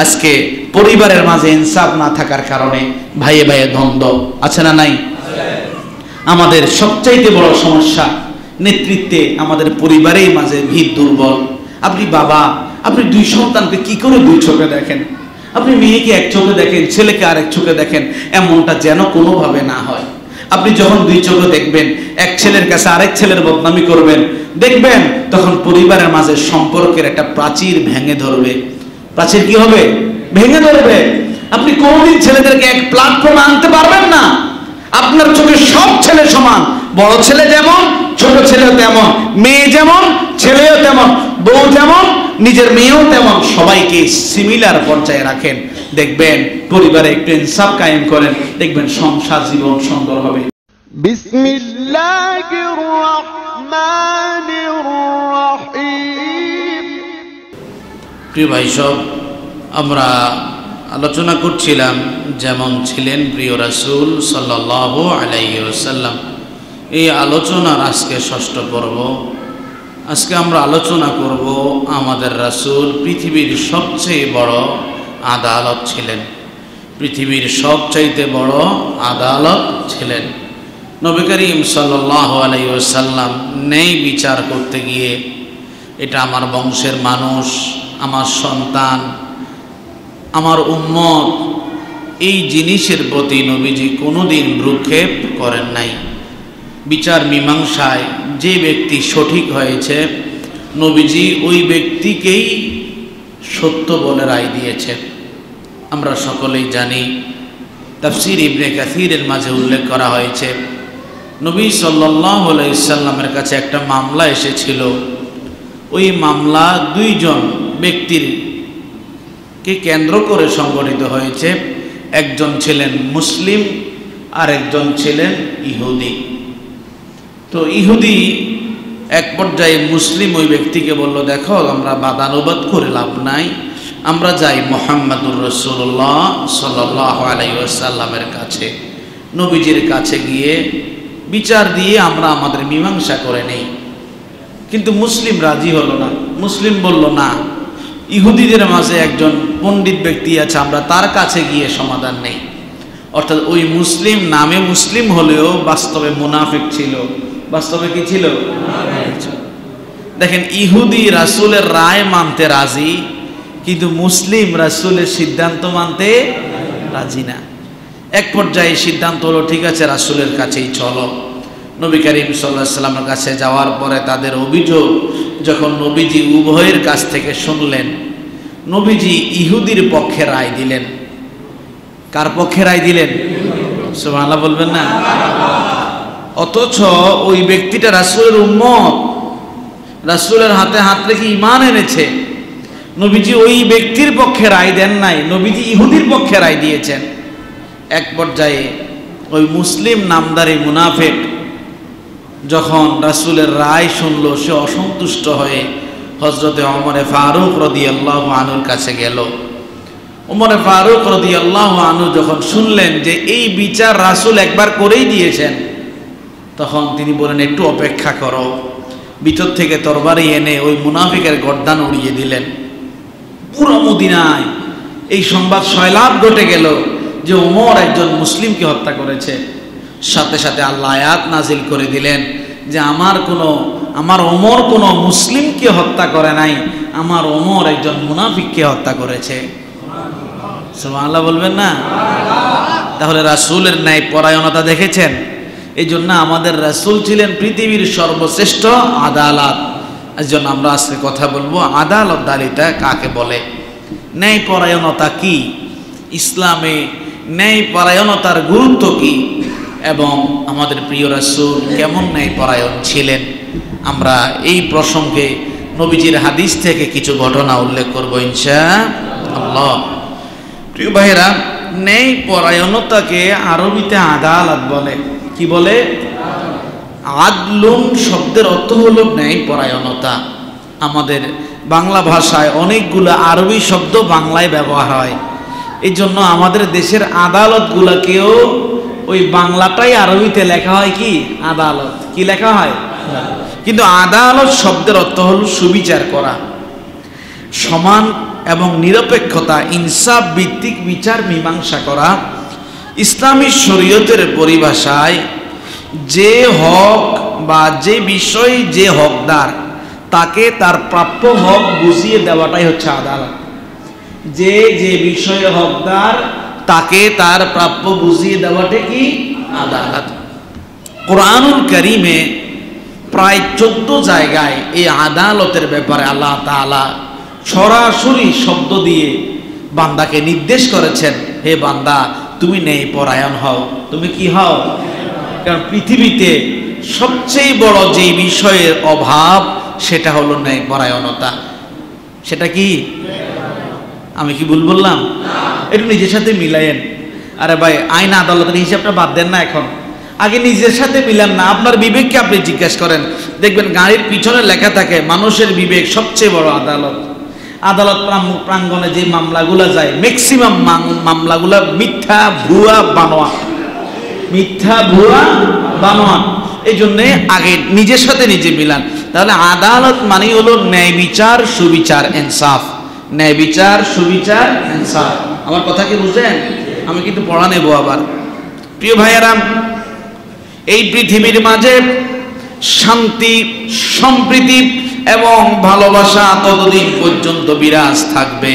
আজকে পরিবারের মাঝে ইনসাফ না থাকার কারণে ভাইয়ে ভাইয়ে দ্বন্দ্ব আছে না নাই? আমাদের সবচাইতে বড় সমস্যা নেতৃত্বে আমাদের পরিবারের মাঝে ভিত দুর্বল। আপনি বাবা, আপনি দুই সন্তানকে কি করে দুই চোখে দেখেন? আপনি মেয়েকে এক চোখে দেখেন, ছেলেকে আরেক চোখে দেখেন, এমনটা যেন কোনোভাবে না হয়। আপনি যখন দুই চোখে দেখবেন, এক ছেলের কাছে আরেক ছেলের বদনামি করবেন, দেখবেন তখন পরিবারের মাঝে সম্পর্কের একটা প্রাচীর ভেঙে ধরবে। প্রাচীর কি হবে? ভেঙে ধরবে। আপনি কোনদিন ছেলেদেরকে এক প্ল্যাটফর্মে আনতে পারবেন না। আপনার চোখে সব ছেলে সমান, বড় ছেলে যেমন ছোট ছেলেও তেমন, মেয়ে যেমন ছেলেও তেমন, বউ যেমন নিজের মেয়েও তেমন, সবাইকে সিমিলার পর্যায়ে রাখেন। দেখবেন পরিবারে একটু ইনসাফ কায়েম করেন, দেখবেন সংসার জীবন সুন্দর হবে। বিসমিল্লাহির রহমানির রহিম। প্রিয় ভাই সব, আমরা আলোচনা করছিলাম যেমন ছিলেন প্রিয় রাসূল সাল্লাল্লাহু আলাইহি ওয়াসাল্লাম। এই আলোচনার আজকে ষষ্ঠ পর্ব। আজকে আমরা আলোচনা করব আমাদের রাসূল পৃথিবীর সবচেয়ে বড় আদালত ছিলেন। পৃথিবীর সবচাইতে বড় আদালত ছিলেন। নবী করিম সাল্লাল্লাহু আলাইহি ওয়াসাল্লাম ন্যায় বিচার করতে গিয়ে, এটা আমার বংশের মানুষ, আমার সন্তান, আমার উম্মত, এই জিনিসের প্রতি নবীজি কোনোদিন ভ্রুক্ষেপ করেন নাই। বিচার মীমাংসায় যে ব্যক্তি সঠিক হয়েছে, নবীজি ওই ব্যক্তিকেই সত্য বলে রায় দিয়েছেন। আমরা সকলেই জানি, তাফসীর ইবনে কাসীরের মাঝে উল্লেখ করা হয়েছে, নবী সাল্লাল্লাহু আলাইহি সাল্লামের কাছে একটা মামলা এসেছিল। ওই মামলা দুইজন ব্যক্তির কে কেন্দ্র করে সংগঠিত হয়েছে। একজন ছিলেন মুসলিম আর একজন ছিলেন ইহুদি। তো ইহুদি এক পর্যায়ে মুসলিম ওই ব্যক্তিকে বলল, দেখো আমরা বাদানুবাদ করে লাভ নাই, আমরা যাই মুহাম্মাদুর রাসূলুল্লাহ সাল্লাল্লাহু আলাইহি ওয়াসাল্লামের কাছে, নবীজির কাছে গিয়ে বিচার দিয়ে আমরা আমাদের মীমাংসা করে নেই। কিন্তু মুসলিম রাজি হলো না। মুসলিম বলল, না, ইহুদিদের মাঝে একজন পণ্ডিত ব্যক্তি আছে, আমরা তার কাছে গিয়ে সমাধান নেই। অর্থাৎ ওই মুসলিম নামে মুসলিম হলেও বাস্তবে মুনাফিক ছিল। বাস্তবে কি ছিল? দেখেন, ইহুদি রাসূলের রায় মানতে রাজি, কিন্তু মুসলিম রাসূলের সিদ্ধান্ত মানতে রাজি না। এক পর্যায়ে সিদ্ধান্ত হলো, ঠিক আছে রাসূলের কাছেই চলো। নবী করিম সাল্লাল্লাহু আলাইহি ওয়াসাল্লামের কাছে যাওয়ার পরে তাদের অভিযোগ যখন নবীজি উভয়ের কাছ থেকে শুনলেন, নবীজি ইহুদির পক্ষে রায় দিলেন। কার পক্ষে রায় দিলেন? সুবহানাল্লাহ বলবেন না? অথচ ওই ব্যক্তিটা রাসূলের উম্মত, রাসূলের হাতে হাত রেখে ঈমান এনেছে। নবীজি ওই ব্যক্তির পক্ষে রায় দেন নাই, নবীজি ইহুদির পক্ষে রায় দিয়েছেন। এক পর্যায়ে ওই মুসলিম নামদারি মুনাফিক যখন রাসূলের রায় শুনল, সে অসন্তুষ্ট হয়ে হযরতে ওমরে ফারুক রাদিয়াল্লাহু আনহুর কাছে গেল। ওমরে ফারুক রাদিয়াল্লাহু আনহু যখন শুনলেন যে এই বিচার রাসূল একবার করেই দিয়েছেন, তখন তিনি বলেন, একটু অপেক্ষা করো। ভিতর থেকে তরবারি এনে ওই মুনাফিকের গর্দান উড়িয়ে দিলেন। পুরো মদিনায় এই সংবাদ সয়লাব ঘটে গেল যে ওমর একজন মুসলিমকে হত্যা করেছে। সাথে সাথে আল্লাহ আয়াত নাজিল করে দিলেন যে আমার ওমর কোনো মুসলিমকে হত্যা করে নাই, আমার ওমর একজন মুনাফিককে হত্যা করেছে। সুবহানাল্লাহ বলবেন না? তাহলে রাসূলের ন্যায় পরায়ণতা দেখেছেন? এই জন্য আমাদের রাসূল ছিলেন পৃথিবীর সর্বশ্রেষ্ঠ আদালত। এই জন্য আমরা আজকে কথা বলবো আদালতদারিতা কাকে বলে, ন্যায় পরায়ণতা কি, ইসলামে ন্যায় পরায়ণতার গুরুত্ব কি, এবং আমাদের প্রিয় রাসূল কেমন ন্যায় পরায়ণ ছিলেন। আমরা এই প্রসঙ্গে নবীজির হাদিস থেকে কিছু ঘটনা উল্লেখ করব ইনশাআল্লাহ। প্রিয় ভাইরা, ন্যায় পরায়ণতাকে আরবিতে আদালত বলে। কি বলে? আদলুন শব্দের অর্থ হলো ন্যায় পরায়ণতা। আমাদের বাংলা ভাষায় অনেকগুলো আরবি শব্দ বাংলায় ব্যবহার হয়, এই জন্য আমাদের দেশের আদালতগুলোকেও ওই বাংলাটাই আরবিতে লেখা হয় কি আদালত। কি লেখা হয়? কিন্তু আদালত শব্দের অর্থ হলো সুবিচার করা। সমান এবং নিরপেক্ষতা, ইনসাফ ভিত্তিক বিচার মীমাংসা করা। ইসলামী শরীয়তের পরিভাষায় যে হক বা যে বিষয় যে হকদার তাকে তার প্রাপ্য হক বুঝিয়ে দেওয়াটাই হচ্ছে আদালত। যে যে বিষয়ে হকদার তাকে তার প্রাপ্য বুঝিয়ে দেওয়াটা কি আদালত। কোরআনুল কারীমে প্রায় 14 জায়গায় এই আদালতের ব্যাপারে আল্লাহ তাআলা সরাসরি শব্দ দিয়ে বান্দাকে নির্দেশ করেছেন, হে বান্দা তুমি ন্যায়পরায়ণ হও। তুমি কি হও? কারণ পৃথিবীতে সবচেয়ে বড় যে বিষয়ের অভাব সেটা হলো ন্যায়পরায়ণতা। সেটা কি? আমি কি ভুল বললাম? একটু নিজের সাথে মিলাইয়েন। আরে ভাই, আইন আদালতের হিসাবটা বাদ দেন না, এখন আগে নিজের সাথে মিলান না। আপনার বিবেককে আপনি জিজ্ঞেস করেন, দেখবেন গাড়ির পিছনে লেখা থাকে মানুষের বিবেক সবচেয়ে বড় আদালত। আদালত প্রাঙ্গণে যে মামলাগুলো যায়, ম্যাক্সিমাম মামলাগুলো মিথ্যা ভুয়া বানোয়াট, মিথ্যা ভুয়া বানোয়াট। এই জন্যে আগে নিজের সাথে নিজে মিলান। তাহলে আদালত মানে হলো ন্যায় বিচার, সুবিচার, ইনসাফ। ন্যায় বিচার, সুবিচার, ইনসাফ। আমার কথা কি বুঝলেন? আমি কিন্তু পড়া নেব আবার। প্রিয় ভাইয়েরাম, এই পৃথিবীর মাঝে শান্তি, সম্প্রীতি এবং ভালোবাসা ততদিন পর্যন্ত বিরাজ থাকবে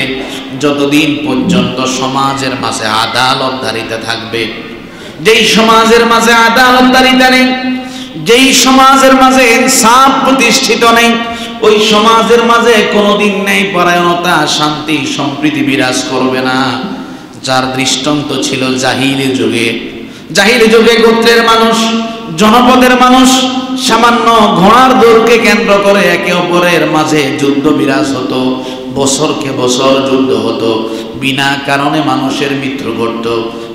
যতদিন পর্যন্ত সমাজের মাঝে আদালতদারিতা থাকবে। যেই সমাজের মাঝে আদালতদারিতা নেই, যেই সমাজের মাঝে ইনসাফ প্রতিষ্ঠিত নেই, ওই সমাজের মাঝে কোনোদিন ন্যায়পরায়ণতা, শান্তি, সম্প্রীতি বিরাজ করবে না। যার দৃষ্টান্ত ছিল জাহিলি যুগে। জাহিলি যুগে গোত্রের মানুষ, জনপদের মানুষ সামান্য ঘোড়ার দৌড়কে কেন্দ্র করে একে অপরের মাঝে যুদ্ধ বিরাজ হতো। বছরকে বছর যুদ্ধ হতো, বিনা কারণে মানুষের মৃত্যু ঘটত।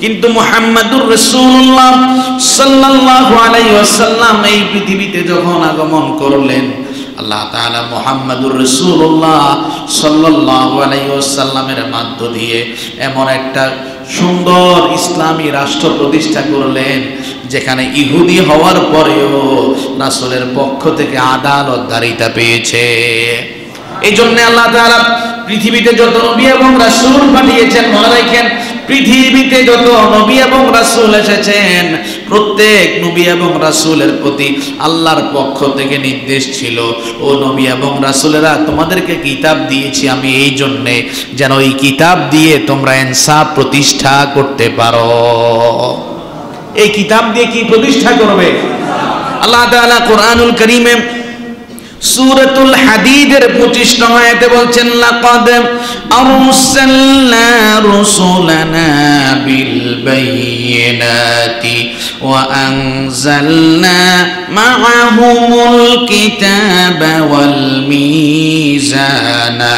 কিন্তু মুহাম্মাদুর রাসূলুল্লাহ সাল্লাল্লাহু আলাইহি ওয়াসাল্লাম এই পৃথিবীতে যখন আগমন করলেন, আল্লাহ তাআলা মুহাম্মাদুর রাসূলুল্লাহ সাল্লাল্লাহু আলাইহি ওয়াসাল্লামের মধ্য দিয়ে এমন একটা সুন্দর ইসলামী রাষ্ট্র প্রতিষ্ঠা করলেন যেখানে ইহুদি হওয়ার পরেও রাসূলের পক্ষ থেকে আদালতদারিতা পেয়েছে। এই জন্য আল্লাহ তাআলা পৃথিবীতে যত নবী এবং রাসূল পাঠিয়েছেন, মনে রাখেন পৃথিবীতে যত নবী এবং রাসূল এসেছেন, প্রত্যেক নবী এবং রাসূলের প্রতি আল্লাহর পক্ষ থেকে নির্দেশ ছিল, ও নবী এবং রাসূলেরা তোমাদেরকে কিতাব দিয়েছি আমি এই জন্যে যেন এই কিতাব দিয়ে তোমরা ইনসাফ প্রতিষ্ঠা করতে পারো। এই কিতাব দিয়ে কি প্রতিষ্ঠা করবে? আল্লাহ তাআলা কোরআনুল কারীমে সূরাতুল হাদীদের 25 নং আয়াতে বলছেন, লাকাদ আরসালনা রুসুলানা বিল বায়িনাতি ওয়া আনজালনা মাআহুমুল কিতাবা ওয়াল মিজানা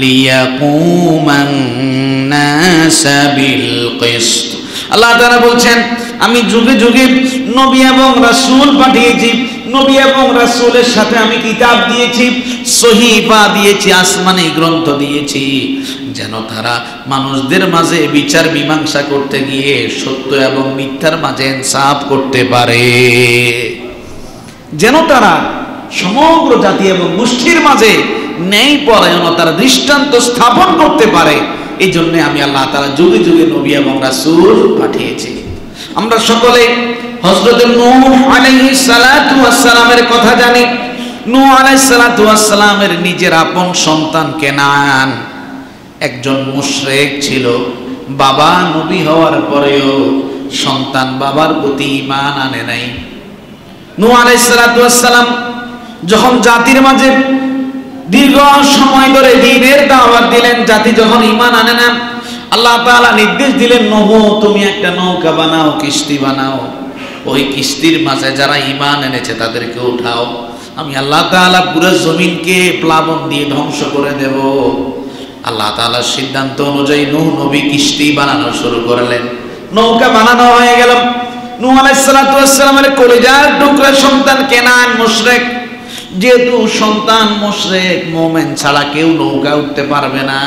লিয়াকুমান নাসা বিল কিসত। আল্লাহ তাআলা বলছেন, আমি যুগে যুগে নবী এবং রাসূল পাঠিয়েছি, নবী এবং রাসূলের সাথে আমি কিতাব দিয়েছি, সহিফা দিয়েছি, আসমানি গ্রন্থ দিয়েছি, যেন তারা মানুষদের মাঝে বিচার মীমাংসা করতে গিয়ে সত্য এবং মিথ্যার মাঝে ইনসাফ করতে পারে, যেন তারা সমগ্র জাতি এবং গোষ্ঠীর মাঝে ন্যায়পরায়ণতার দৃষ্টান্ত স্থাপন করতে পারে। এই জন্য আমি আল্লাহ তাআলা যুগে যুগে নবী এবং রাসূল পাঠিয়েছি। আমরা সকলে হযরত নূহ আলাইহিস সালাতু ওয়াস সালামের কথা জানি। নূহ আলাইহিস সালাতু ওয়াস সালামের নিজের আপন সন্তান কেনান একজন মুশরিক ছিল। বাবা নবী হওয়ার পরেও সন্তান বাবার প্রতি ঈমান আনে নাই। নূহ আলাইহিস সালাতু ওয়াস সালাম যখন জাতির মাঝে দীর্ঘ সময় ধরে দ্বীনের দাওয়াত দিলেন, জাতি যখন ঈমান আনে না, আল্লাহ তাআলা নির্দেশ দিলেন, নূহ তুমি একটা নৌকা বানাও, কিস্তি বানাও, ওই কিস্তির মাঝে যারা ঈমান এনেছে তাদেরকে উঠাও, আমি আল্লাহ তাআলা পুরো জমিনকে প্লাবন দিয়ে ধ্বংস করে দেব। আল্লাহ তাআলার সিদ্ধান্ত অনুযায়ী নূহ নবী কিস্তি বানানো শুরু করলেন। নৌকা বানানো হয়ে গেল। নূহ আলাইহিস সালাতু ওয়াস সালামের কলিজার টুকরা সন্তান কেনান মুশরিক। যেহেতু সন্তান মুশরিক, মুমিন ছাড়া কেউ নৌকা উঠতে পারবে না,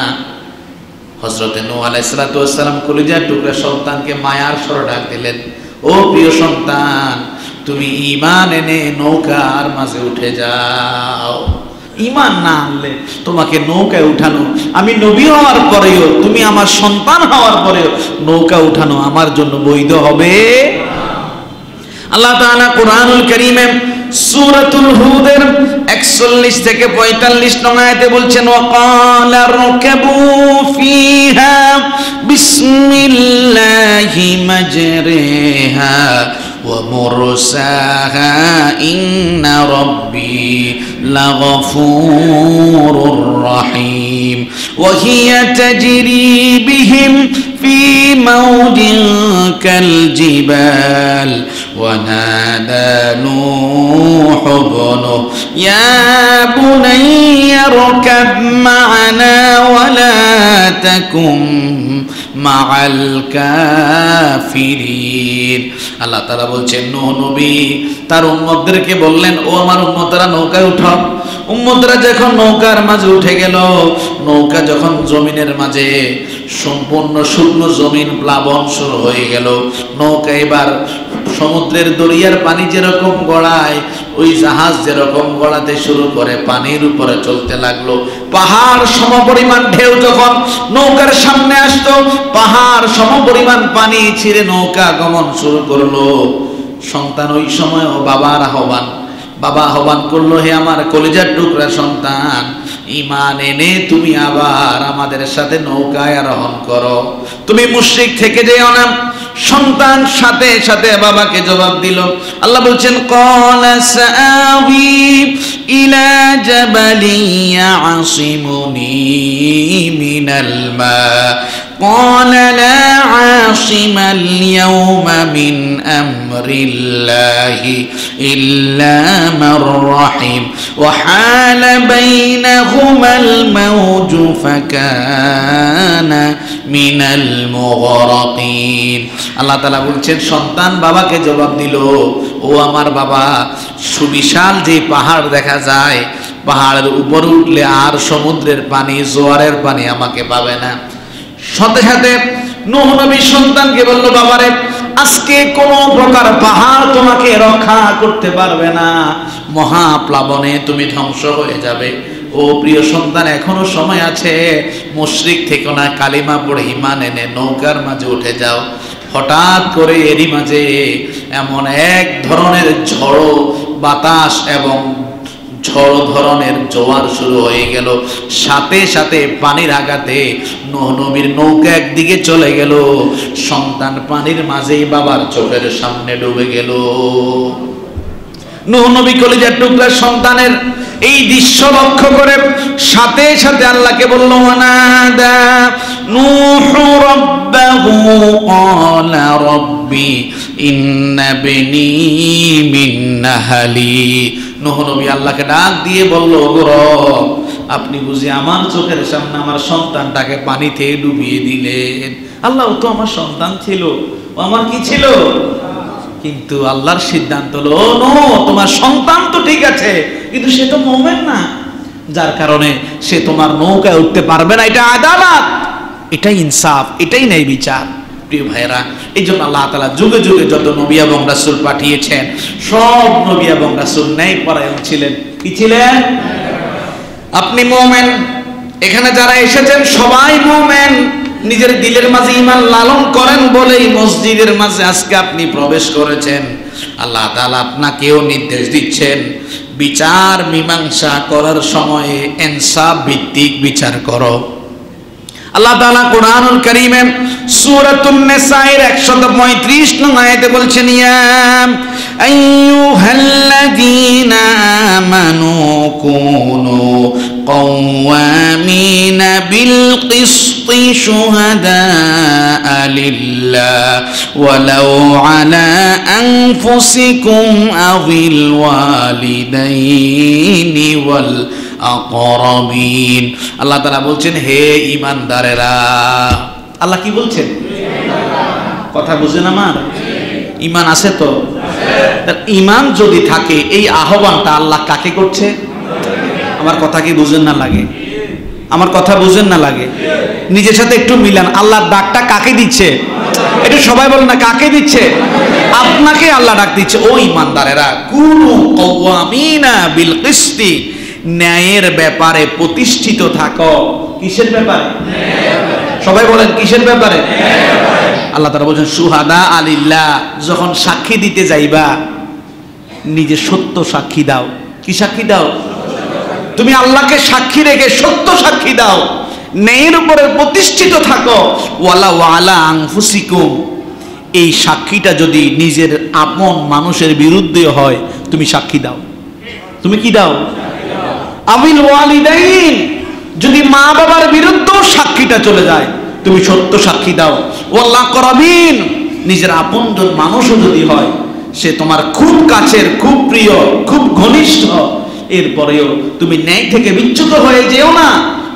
হযরত নূহ আলাইহিস সালাতু ওয়াস সালাম কলিজার টুকরা সন্তানকে মায়ার স্বরে ডাক দিলেন, ও প্রিয় সন্তান, তুমি ঈমান এনে নৌকার মাঝে উঠে যাও। ঈমান না আনলে তোমাকে নৌকায় উঠানো, আমি নবী হওয়ার পরেও, তুমি আমার সন্তান হওয়ার পরেও নৌকা উঠানো আমার জন্য বৈধ হবে। আল্লাহ তাআলা কুরআনুল কারীমে সূরাতুল হুদের 41 থেকে 45 নং আয়াতে বলছেন, ওয়াকালা রকাবু ফিহা বিসমিল্লাহি মাজরিহা ওয়া মুরসাহা ইন্না রাব্বি লাগফুরুর রাহিম ওয়া হিয়া তাজরি বিহিম ফি মাওজিন কাল জিবাল ওয়া নাদা নূহ ইবনুহু ইয়া বুনাইয়া রকাব মা'না ওয়া লা তাকুম মা'আল কাফিরিন। আল্লাহ তাআলা বলছেন, নূহ নবী তার উম্মতদেরকে বললেন, ও আমার উম্মতরা নৌকায় উঠো। উম্মতরা যখন নৌকার মাঝে উঠে গেল, নৌকা যখন জমিনের মাঝে সম্পূর্ণ শুকনো জমিন প্লাবন শুরু হয়ে গেল, নৌকা এবার সমুদ্রের দরিয়ার পানি যেরকম গড়ায়, ওই জাহাজ যেরকম গড়াতে শুরু করে পানির উপরে চলতে লাগলো। পাহাড় সমপরিমাণ ঢেউ যখন নৌকার সামনে আসতো, পাহাড় সমপরিমাণ পানি ছিঁড়ে নৌকা গমন শুরু করলো। সন্তান ওই সময় বাবা আহ্বান করলো, হে আমার কলিজার টুকরা সন্তান, ঈমান এনে তুমি আবার আমাদের সাথে নৌকায় আরোহণ করো, তুমি মুশরিক থেকে যেও না। সন্তান সাথে সাথে বাবাকে জবাব দিল। আল্লাহ বলছেন, ক্বালা সাআবি ইলা জাবালি ইয়াসিমুনি মিনাল মা ক্বালা লা আসিমাল ইয়াওমা মিন আমরিল্লাহি ইল্লা মান রাহিম ওয়া হালা বাইনাহুমাল মাওজু ফাকানা মিনাল মুগরাকিন। আল্লাহ তাআলা বলছেন, সন্তান বাবাকে জবাব দিল, ও আমার বাবা, সুবিশাল যে পাহাড় দেখা যায়, পাহাড়ের উপরে উঠলে আর সমুদ্রের পানি, জোয়ারের পানি আমাকে পাবে না। সাথে সাথে নূহ নবীর সন্তানকে বলল, বাবারে, আজকে কোনো প্রকার পাহাড় তোমাকে রক্ষা করতে পারবে না, মহাপ্লাবনে তুমি ধ্বংস হয়ে যাবে। ও প্রিয় সন্তান, এখনো সময় আছে, মুশরিক থেকো না, কালিমা পড়ে ঈমান এনে নৌকার মাঝে উঠে যাও। হঠাৎ করে এরই মাঝে এমন এক ধরনের ঝড়ো বাতাস এবং ঝড় ধরনের জোয়ার শুরু হয়ে গেল। সাথে সাথে পানির আঘাতে নূহ নবীর নৌকা একদিকে চলে গেল, সন্তান পানির মাঝেই বাবার চোখের সামনে ডুবে গেল। নূহ নবী কলিজার টুকরা সন্তানের এই দৃশ্য লক্ষ্য করে সাথে সাথে আল্লাহকে বলল, ওয়ানাদা নূহু রাব্বাহু ক্বালা রাব্বি ইন্না বিনি মিন আহলি। নূহ নবী আল্লাহকে ডাক দিয়ে বলল, ওগো রব, আপনি বুঝি আমার চোখের সামনে আমার সন্তানটাকে পানিতে ডুবিয়ে দিলেন। আল্লাহ, ও তো আমার সন্তান ছিল, ও আমার কি ছিল? কিন্তু আল্লাহর সিদ্ধান্ত হলো, নো, তোমার সন্তান তো ঠিক আছে, কিন্তু সে তো মুমিন না, যার কারণে সে তোমার নৌকায় উঠতে পারবে না। এটা আদালত, এটাই ইনসাফ, এটাই ন্যায় বিচার। প্রিয় ভাইরা, এই জন্য আল্লাহ তাআলা যুগে যুগে যত নবী এবং রাসূল পাঠিয়েছেন, সব নবী এবং রাসূল ন্যায়পরায়ণ ছিলেন। কি ছিলেন? আপনি মুমিন, এখানে যারা এসেছেন সবাই মুমিন, নিজের দিলের মাঝে ঈমান লালন করেন বলেই মসজিদের মাঝে আজকে আপনি প্রবেশ করেছেন। আল্লাহ তাআলা আপনাকেও নির্দেশ দিচ্ছেন, বিচার মীমাংসা করার সময়ে ইনসাফ ভিত্তিক বিচার করো। আল্লাহ তাআলা কুরআনুল কারীমে সূরাতুন নিসায়ের 135 নং আয়াতে বলছেন, ইয়া আইয়ুহাল্লাযীনা আমানু কুনু কাওয়ামিনা বিল কিসতি শুহাদাআ লিল্লাহ ওয়ালাউ আলা আনফুসিকুম আবিল ওয়ালিদাইনি ওয়াল আকরাবিন। আল্লাহ তাআলা বলছেন, হে ঈমানদারেরা। আল্লাহ কি বলছেন? কথা বুঝেন আমার? ঈমান আছে তো? ঈমান যদি থাকে, এই আহ্বানটা আল্লাহ কাকে করছে? আমার কথা কি বুঝেন না লাগে? আমার কথা বুঝেন না লাগে? নিজের সাথে একটু মিলান, আল্লাহর ডাকটা কাকে দিচ্ছে? একটু সবাই বলেন না, কাকে দিচ্ছে? আপনাকে আল্লাহ ডাক দিচ্ছে। ও ঈমানদারেরা, কুনু কাওয়ামিনা বিল কিসতি, ন্যায়ের ব্যাপারে প্রতিষ্ঠিত থাকো। কিসের ব্যাপারে? সবাই বলেন কিসের ব্যাপারে? আল্লাহ তাআলা বলেন সুহাদা আলিল্লাহ, যখন সাক্ষী দিতে যাইবা নিজে সত্য সাক্ষী দাও। কি সাক্ষী দাও? তুমি আল্লাহকে সাক্ষী রেখে সত্য সাক্ষী দাও, ন্যায়ের উপরে প্রতিষ্ঠিত থাকো। ওয়ালা ওয়ালা আনফুসিকুম, এই সাক্ষীটা যদি নিজের আপন মানুষের বিরুদ্ধে হয় তুমি সাক্ষী দাও। তুমি কি দাও? আবিল ওয়ালিদাইন, যদি মা বাবার বিরুদ্ধেও সাক্ষীটা চলে যায় তুমি সত্য সাক্ষী দাও। ওয়াল্লাহ করাবিন, নিজের আপনজন মানুষও যদি হয়, সে তোমার খুব কাছের, খুব প্রিয়, খুব ঘনিষ্ঠ, এরপরেও তুমি ন্যায় থেকে বিচ্যুত হয়ে যেও না,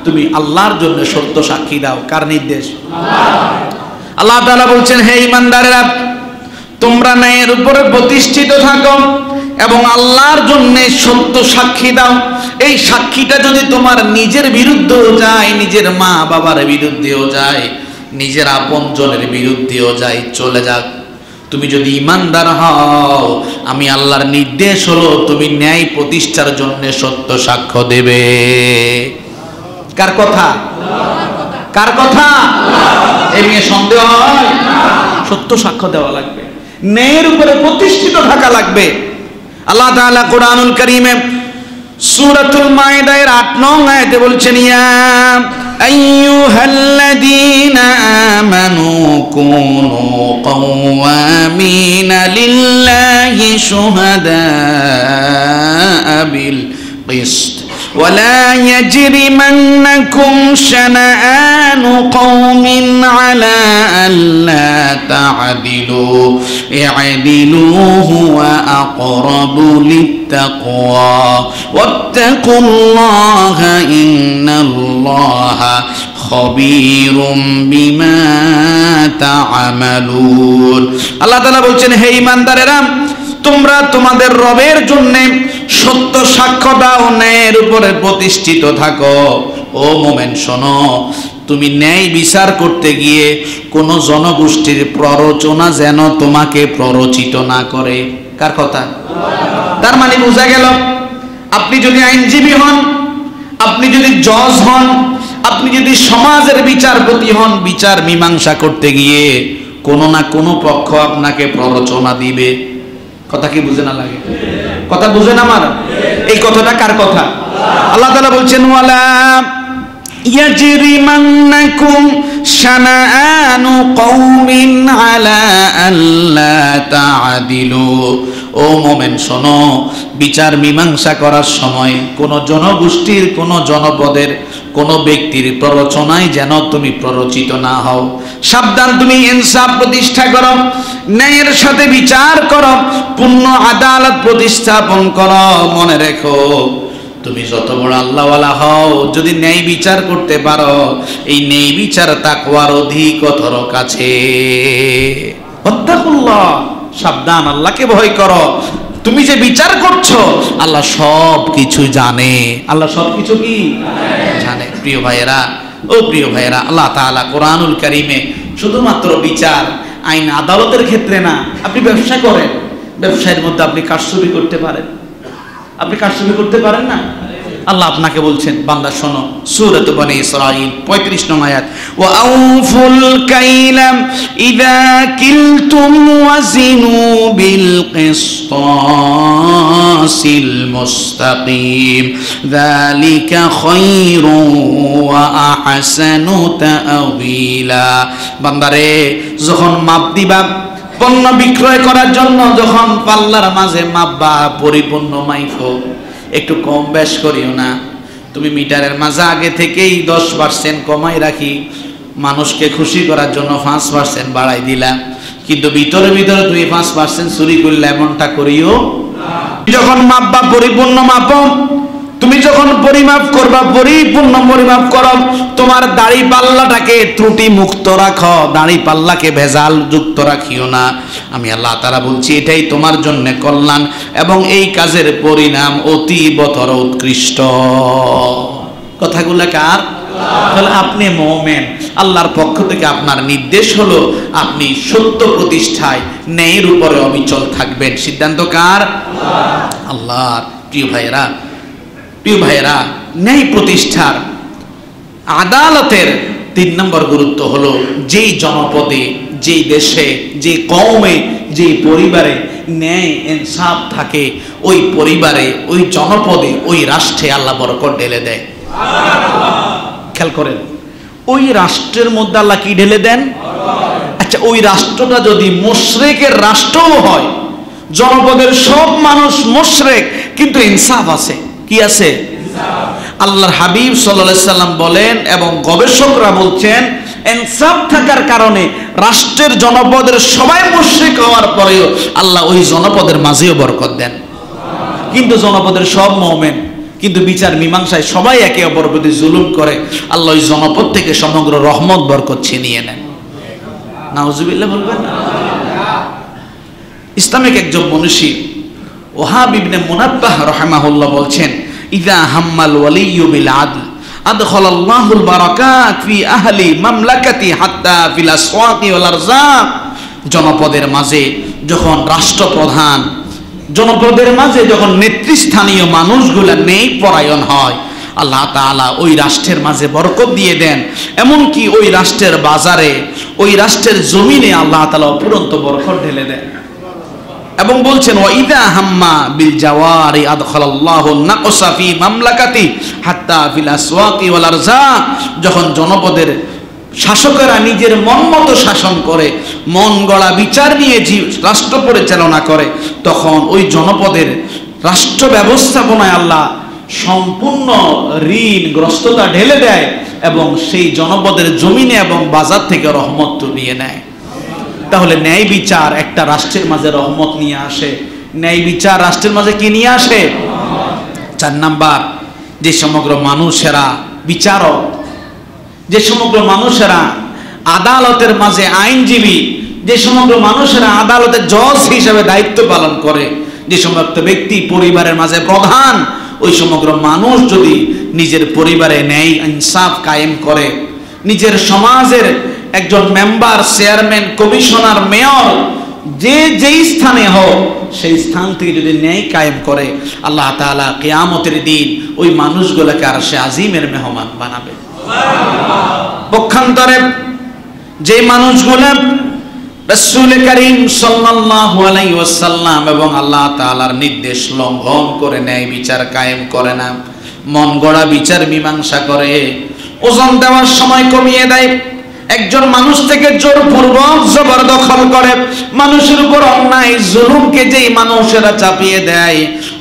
তুমি আল্লাহর জন্য সত্য সাক্ষী দাও। কার নির্দেশ? আল্লাহ তাআলা বলছেন, হে ঈমানদারেরা, তোমরা ন্যায়ের উপরে প্রতিষ্ঠিত থাকো এবং আল্লাহর জন্য সত্য সাক্ষী দাও। এই সাক্ষীটা যদি তোমার নিজের বিরুদ্ধেও যায়, নিজের মা বাবার বিরুদ্ধেও যায়, নিজের আপনজনের বিরুদ্ধেও যায়, চলে যাক। তুমি যদি ঈমানদার হও, আমি আল্লাহর নির্দেশ হলো তুমি ন্যায় প্রতিষ্ঠার জন্য সত্য সাক্ষ্য দেবে। কার কথা? কার কথা? এ নিয়ে সন্দেহ হয়? সত্য সাক্ষ্য দেওয়া লাগবে, ন্যায়ের উপরে প্রতিষ্ঠিত থাকা লাগবে। আল্লাহ তাআলা কোরআনুল কারীমে সূরাতুল মায়েদার ৮ নং আয়াতে বলছেন, ইয়া আইয়ুহাল্লাযীনা আমানু কুনু কাওয়ামিনা লিল্লাহি শুহাদাআ বিল কিসত ولا يجرمنكم شنآن قوم على ألا تعدلوا اعدلوا هو أقرب للتقوى واتقوا الله إن الله خبير بما تعملون। আল্লাহ তাআলা বলছেন, হে ঈমানদারেরা, তোমরা তোমাদের রবের জন্য সত্য সাক্ষ্য দাও, ন্যায়ের উপরে প্রতিষ্ঠিত থাকো। ও মোমেন শোনো, তুমি ন্যায় বিচার করতে গিয়ে কোন জনগোষ্ঠীর প্ররোচনা যেন তোমাকে প্ররোচিত না করে। কার কথা? তার মানে বোঝা গেল, আপনি যদি আইনজীবী হন, আপনি যদি জজ হন, আপনি যদি সমাজের বিচারপতি হন, বিচার মীমাংসা করতে গিয়ে কোনো না কোনো পক্ষ আপনাকে প্ররোচনা দিবে। কথা কি বুঝে না লাগে? কথা বুঝেন আমার? এই কথাটা কার কথা? আল্লাহ তাআলা বলছেন, ওয়ালা ইয়াজরিমান্নাকুম শানাআনু কওমিন আলা আল্লা তা'দিলু। ও মোমেন শোনো, বিচার মীমাংসা করার সময় কোন জনগোষ্ঠীর, কোন জনপদের, কোন ব্যক্তির প্ররোচনায় যেন তুমি প্ররোচিত না হও। সাবধান, তুমি ইনসাফ প্রতিষ্ঠা করো, ন্যায়ের সাথে বিচার করো, পূর্ণ আদালত প্রতিস্থাপন করো। মনে রেখো, তুমি যত বড় আল্লাহওয়ালা হও, যদি ন্যায় বিচার করতে পারো, এই ন্যায় বিচার তাকওয়ার অধিকতর কাছে। ওয়াত্তাকুল্লাহ, সাবধান, আল্লাহকে ভয় করো। তুমি যে বিচার করছো, আল্লাহ সব কিছু জানে। আল্লাহ সব কিছু কি জানে? প্রিয় ভাইয়েরা, ও প্রিয় ভাইয়েরা, আল্লাহ তাআলা কোরআনুল কারীমে শুধুমাত্র বিচার, আইন আদালতের ক্ষেত্রে না, আপনি ব্যবসা করেন, ব্যবসায়ের মধ্যে আপনি কারসুপি করতে পারেন। আপনি কারসুপি করতে পারেন না? আল্লাহ আপনাকে বলছেন, বান্দা শোনো, সূরাত বনী ইসরাঈল 35 নং আয়াত, ওয়া আউফুল কাইলা ইযা কিলতুম ওয়াজিনু বিল কিসতাসিল মুস্তাকিম যালিকা খায়রুন ওয়া আহসানু তা'ওয়িলা। বান্দারে, যখন মাপ দিবা, পণ্য বিক্রয় করার জন্য যখন পাল্লার মাঝে মাপবা, পরিপূর্ণ মাইফো, একটু কম বেশ করিও না। তুমি মিটারের মাঝে আগে থেকেই 10% কমাই রাখি, মানুষকে খুশি করার জন্য 5% বাড়াই দিলা, কিন্তু ভিতরে ভিতরে তুমি 5% চুরি করলে এমনটা করিও না। যখন মাপবা পরিপূর্ণ মাপো, তুমি যখন পরিমাপ করবা পরিপূর্ণ পরিমাপ করো। তোমার দাড়ি পাল্লাটাকে ত্রুটি মুক্ত রাখো, দাড়ি পাল্লাকে ভেজাল যুক্ত রাখিও না। আমি আল্লাহ তাআলা বলছি, এটাই তোমার জন্য কল্যাণ এবং এই কাজের পরিণাম অতীবতর উৎকৃষ্ট। কথাগুলো কার? তাহলে আপনি মুমিন, আল্লাহর পক্ষ থেকে আপনার নির্দেশ হলো আপনি সত্য প্রতিষ্ঠায়, ন্যায়ের উপরে অবিচল থাকবেন। সিদ্ধান্ত কার? আল্লাহর। প্রিয় ভাইয়েরা, প্রিয় ভাইয়েরা, ন্যায় প্রতিষ্ঠার আদালতের 3 নম্বর গুরুত্ব হলো যেই জনপদে, যেই দেশে, যে কওমে, যে পরিবারে ন্যায় ইনসাফ থাকে, ওই পরিবারে, ওই জনপদে, ওই রাষ্ট্রে আল্লাহ বরকত ঢেলে দেয়। খেয়াল করেন, ওই রাষ্ট্রের মধ্যে আল্লাহ কি ঢেলে দেন? আচ্ছা, ওই রাষ্ট্রটা যদি মুশরিকের রাষ্ট্রও হয়, জনপদের সব মানুষ মুশরিক, কিন্তু ইনসাফ আছে। কি আছে? আল্লাহর হাবিব সাল্লাল্লাহু আলাইহি সাল্লাম বলেন এবং গবেষকরা বলছেন, ইনসাফ থাকার কারণে রাষ্ট্রের জনপদের সবাই মুশরিক হওয়ার পরেও আল্লাহ ওই জনপদের মাঝেও বরকত দেন। কিন্তু জনপদের সব মুমিন, কিন্তু বিচার মীমাংসায় সবাই একে অপরের প্রতি জুলুম করে, আল্লাহ ওই জনপদ থেকে সমগ্র রহমত বরকত ছিনিয়ে নেন। নাউজুবিল্লাহ বলবেন না? ইসলামিক একজন মনীষী ওহাব ইবনে মুনাব্বাহ রাহিমাহুল্লাহ বলছেন, ইযা হাম্মাল ওয়ালিয়্যু বিল আদল আদখালাল্লাহুল বারাকাত ফি আহলি মামলাকাতি হাত্তা ফিল আসওয়াকি ওয়াল আরযাক। জনপদের মাঝে যখন রাষ্ট্রপ্রধান, জনপদের মাঝে যখন নেতৃস্থানীয় মানুষগুলা নেই পরায়ণ হয়, আল্লাহ তাআলা ওই রাষ্ট্রের মাঝে বরকত দিয়ে দেন। এমনকি ওই রাষ্ট্রের বাজারে, ওই রাষ্ট্রের জমিনে আল্লাহ তাআলা অপুরন্ত বরকত ঢেলে দেন। এবং বলছেন, ওয়াইদা হাম্মা বিল জাওয়ারি আদখালাল্লাহু নাকসা ফি মামলাকাতি হাত্তা ফিল আসওয়াকি ওয়াল আরযাক। যখন জনপদের শাসকেরা নিজের মন মতো শাসন করে, মন গড়া বিচার নিয়ে রাষ্ট্র পরিচালনা করে, তখন ওই জনপদের রাষ্ট্র ব্যবস্থাপনায় আল্লাহ সম্পূর্ণ ঋণগ্রস্ততা ঢেলে দেয় এবং সেই জনপদের জমিনে এবং বাজার থেকে রহমত নিয়ে নেয়। তাহলে ন্যায় বিচার একটা রাষ্ট্রের মাঝে রহমত নিয়ে আসে। ন্যায় বিচার রাষ্ট্রের মাঝে কি নিয়ে আসে? 4 নাম্বার, যে সমগ্র মানুষেরা বিচারক, যে সমগ্র মানুষেরা আদালতের মাঝে আইনজীবী, যে সমগ্র মানুষেরা আদালতের জজ হিসেবে দায়িত্ব পালন করে, যে সমস্ত ব্যক্তি পরিবারের মাঝে প্রধান, ওই সমগ্র মানুষ যদি নিজের পরিবারে ন্যায় ইনসাফ কায়েম করে, নিজের সমাজের একজন মেম্বার, চেয়ারম্যান, কমিশনার, মেয়র, যেই স্থানে হোক সেই স্থান থেকে যদি ন্যায় কায়েম করে, আল্লাহ তাআলা কিয়ামতের দিন ওই মানুষগুলোকে আরশে আজিমের মেহমান বানাবে। পক্ষান্তরে যে মানুষগুলো রাসূল করিম সাল্লাল্লাহু আলাইহি ওয়াসাল্লাম এবং আল্লাহ তাআলার নির্দেশ লঙ্ঘন করে ন্যায় বিচার কায়েম করে না, মন গড়া বিচার মীমাংসা করে, ওজন দেওয়ার সময় কমিয়ে দেয়, একজন মানুষ থেকে জোরপূর্বক জবরদখল করে, মানুষের উপর অন্যায় জুলুমকে যেই মানুষেরা চাপিয়ে দেয়,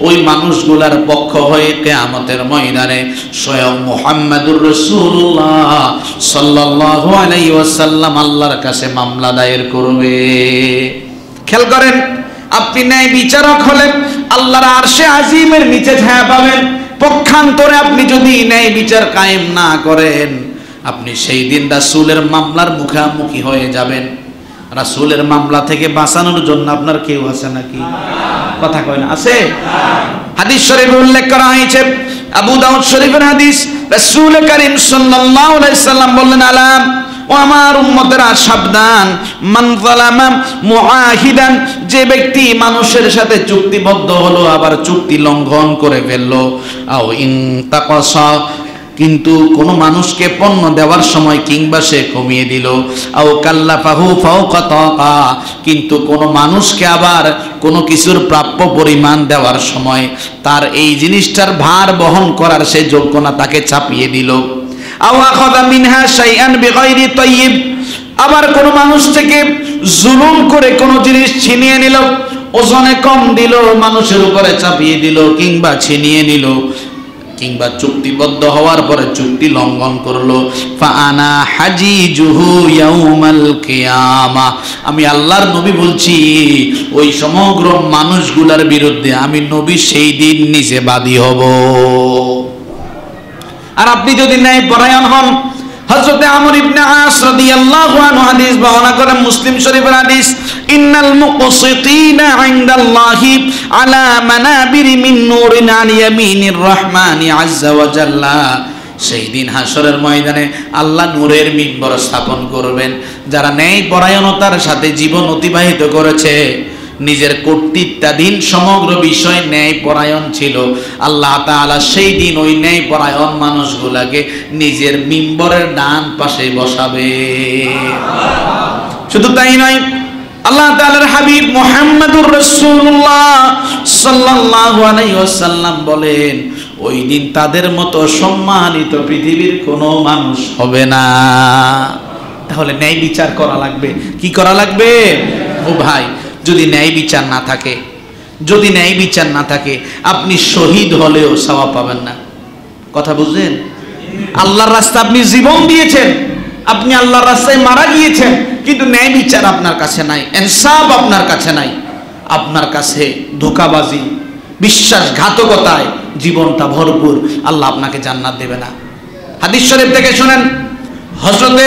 ওই মানুষগুলার পক্ষ হয়ে কিয়ামতের ময়দানে স্বয়ং মুহাম্মদুর রাসূলুল্লাহ সাল্লাল্লাহু আলাইহি ওয়াসাল্লাম আল্লাহর কাছে মামলা দায়ের করবে। খেয়াল করেন, আপনি ন্যায় বিচারক হলেন আল্লাহর আরশে আজিমের নিচে ছায়া পাবেন। পক্ষান্তরে আপনি যদি ন্যায় বিচার কায়েম না করেন, আপনি সেই দিন রাসূলের মামলার মুখোমুখি হয়ে যাবেন। রাসূলের মামলা থেকে বাঁচানোর জন্য আপনার কেউ আছে নাকি? কথা কয় না? আছে? হাদিস শরীফে উল্লেখ করা হয়েছে, আবু দাউদ শরীফের হাদিস, রাসূল করিম সাল্লাল্লাহু আলাইহি সাল্লাম বললেন, আলা ও আমার উম্মতেরা সাবধান, মান যালামা মুআহিদান, যে ব্যক্তি মানুষের সাথে চুক্তিবদ্ধ হলো আবার চুক্তি লঙ্ঘন করে ফেললো, আও ইনতাকাসা, কিন্তু কোন মানুষকে পণ্য দেওয়ার সময় কিংবা সে কমিয়ে দিল, আও কাল্লাফাহু ফাওকা তাকা, কিন্তু কোন মানুষকে আবার কোনো কিছুর প্রাপ্য পরিমাণ দেওয়ার সময় তার এই জিনিসটার ভার বহন করার সে যোগ্য না, তাকে চাপিয়ে দিল, আও আখাযা মিনহা শাইআন বিগাইরি তাইয়িব, আবার কোন মানুষ থেকে জুলুম করে কোন জিনিস ছিনিয়ে নিল, ওজনে কম দিল, মানুষের উপরে চাপিয়ে দিল কিংবা ছিনিয়ে নিল, কিংবা চুক্তিবদ্ধ হওয়ার পরে চুক্তি লঙ্ঘন করলো, ফাআনা হাজিজুহু ইয়াউমাল কিয়ামা, আমি আল্লাহর নবী বলছি ওই সমগ্র মানুষগুলার বিরুদ্ধে আমি নবী সেই দিন নিজে বাদী হব। আর আপনি যদি ন্যায় পরায়ণ হন, হযরত আমর ইবনে আস রাদিয়াল্লাহু আনহু হাদিস বর্ণনা করেন, মুসলিম শরীফের হাদিস, ইন্নাল মুকসিতিনা ইনদাল্লাহি আলা মানাবিরি মিন নূরিন আন ইয়ামিনির রহমানি আযজা ওয়া জাল্লা, সেই দিন হাসরের ময়দানে আল্লাহ নূরের মিম্বর স্থাপন করবেন। যারা ন্যায় পরায়ণতার সাথে জীবন অতিবাহিত করেছে নিজের কর্তৃত্বাধীন সমগ্র বিষয় ন্যায়পরায়ণ ছিল, আল্লাহ তাআলা সেই দিন ওই ন্যায়পরায়ণ মানুষগুলাকে নিজের মিম্বরের ডান পাশে বসাবে। শুধু তাই নয়, আল্লাহ তাআলার হাবিব মুহাম্মদুর রাসূলুল্লাহ সাল্লাল্লাহু আলাইহি ওয়াসাল্লাম বলেন, ওই দিন তাদের মতো সম্মানিত পৃথিবীর কোনো মানুষ হবে না। তাহলে ন্যায় বিচার করা লাগবে। কি করা লাগবে? ও ভাই, যদি ন্যায় বিচার না থাকে, যদি ন্যায় বিচার না থাকে, আপনি শহীদ হলেও সওয়াব পাবেন না। কথা বুঝলেন? আল্লাহর রাস্তায় আপনি জীবন দিয়েছেন, আপনি আল্লাহর রাস্তায় মারা গিয়েছেন, কিন্তু ন্যায় বিচার আপনার কাছে নাই, ইনসাফ আপনার কাছে নাই, আপনার কাছে ধোঁকাবাজি, বিশ্বাসঘাতকতায় জীবনটা ভরপুর, আল্লাহ আপনাকে জান্নাত দেবে না। হাদিস শরীফ থেকে শুনেন, হযরত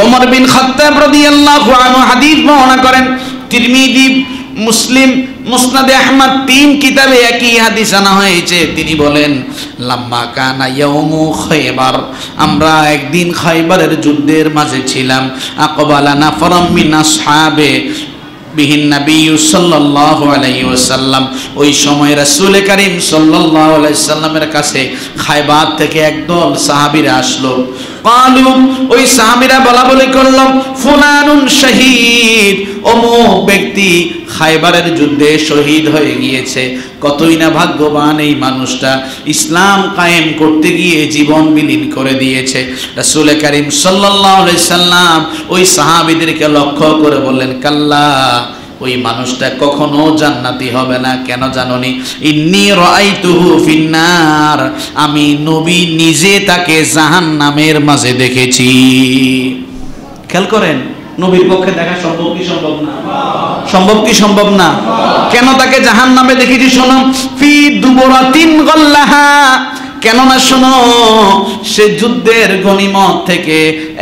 ওমর বিন খাত্তাব রাদিয়াল্লাহু আনহু হাদিস বর্ণনা করেন, তিরমিজি, মুসলিম, মুসনাদে আহমদ, 3 কিতাবে একই হাদিস আনা হয়েছে। তিনি বলেন, লাম্মা কানা ইয়াউমু খায়বার, আমরা একদিন খায়বারের যুদ্ধের মাঝে ছিলাম। আকবালা নাফারাম মিন আসহাবে বিহিন নবী সাল্লাল্লাহু আলাইহি ওয়াসাল্লাম, ওই সময় রাসূল করিম সাল্লাল্লাহু আলাইহি ওয়াসাল্লামের কাছে খায়বার থেকে একদল সাহাবীরা আসলো। কালু, ওই সাহাবীরা বলা বলি করলো, ফুলানুন শহীদ, অমুক ব্যক্তি খায়বারের যুদ্ধে শহীদ হয়ে গিয়েছে। কতই না ভাগ্যবান এই মানুষটা, ইসলাম কায়েম করতে গিয়ে জীবন বিলীন করে দিয়েছে। রাসূল করিম সাল্লাল্লাহু আলাইহি সাল্লাম ওই সাহাবীদেরকে লক্ষ্য করে বললেন, কাল্লা, ওই মানুষটা কখনো জান্নাতি হবে না। কেন জানোনি? ইন্নী রাআইতুহু ফিন্নার, আমি নবী নিজে তাকে জাহান্নামের মাঝে দেখেছি। খেয়াল করেন, নবীর পক্ষে দেখা সম্ভব কি সম্ভব না? সম্ভব কি সম্ভব না? কেন তাকে জাহান্নামে দেখেছি? শোনো, ফি দুবরাতিন গাল্লাহা, কেননা শোনো, সে যুদ্ধের গনিমত থেকে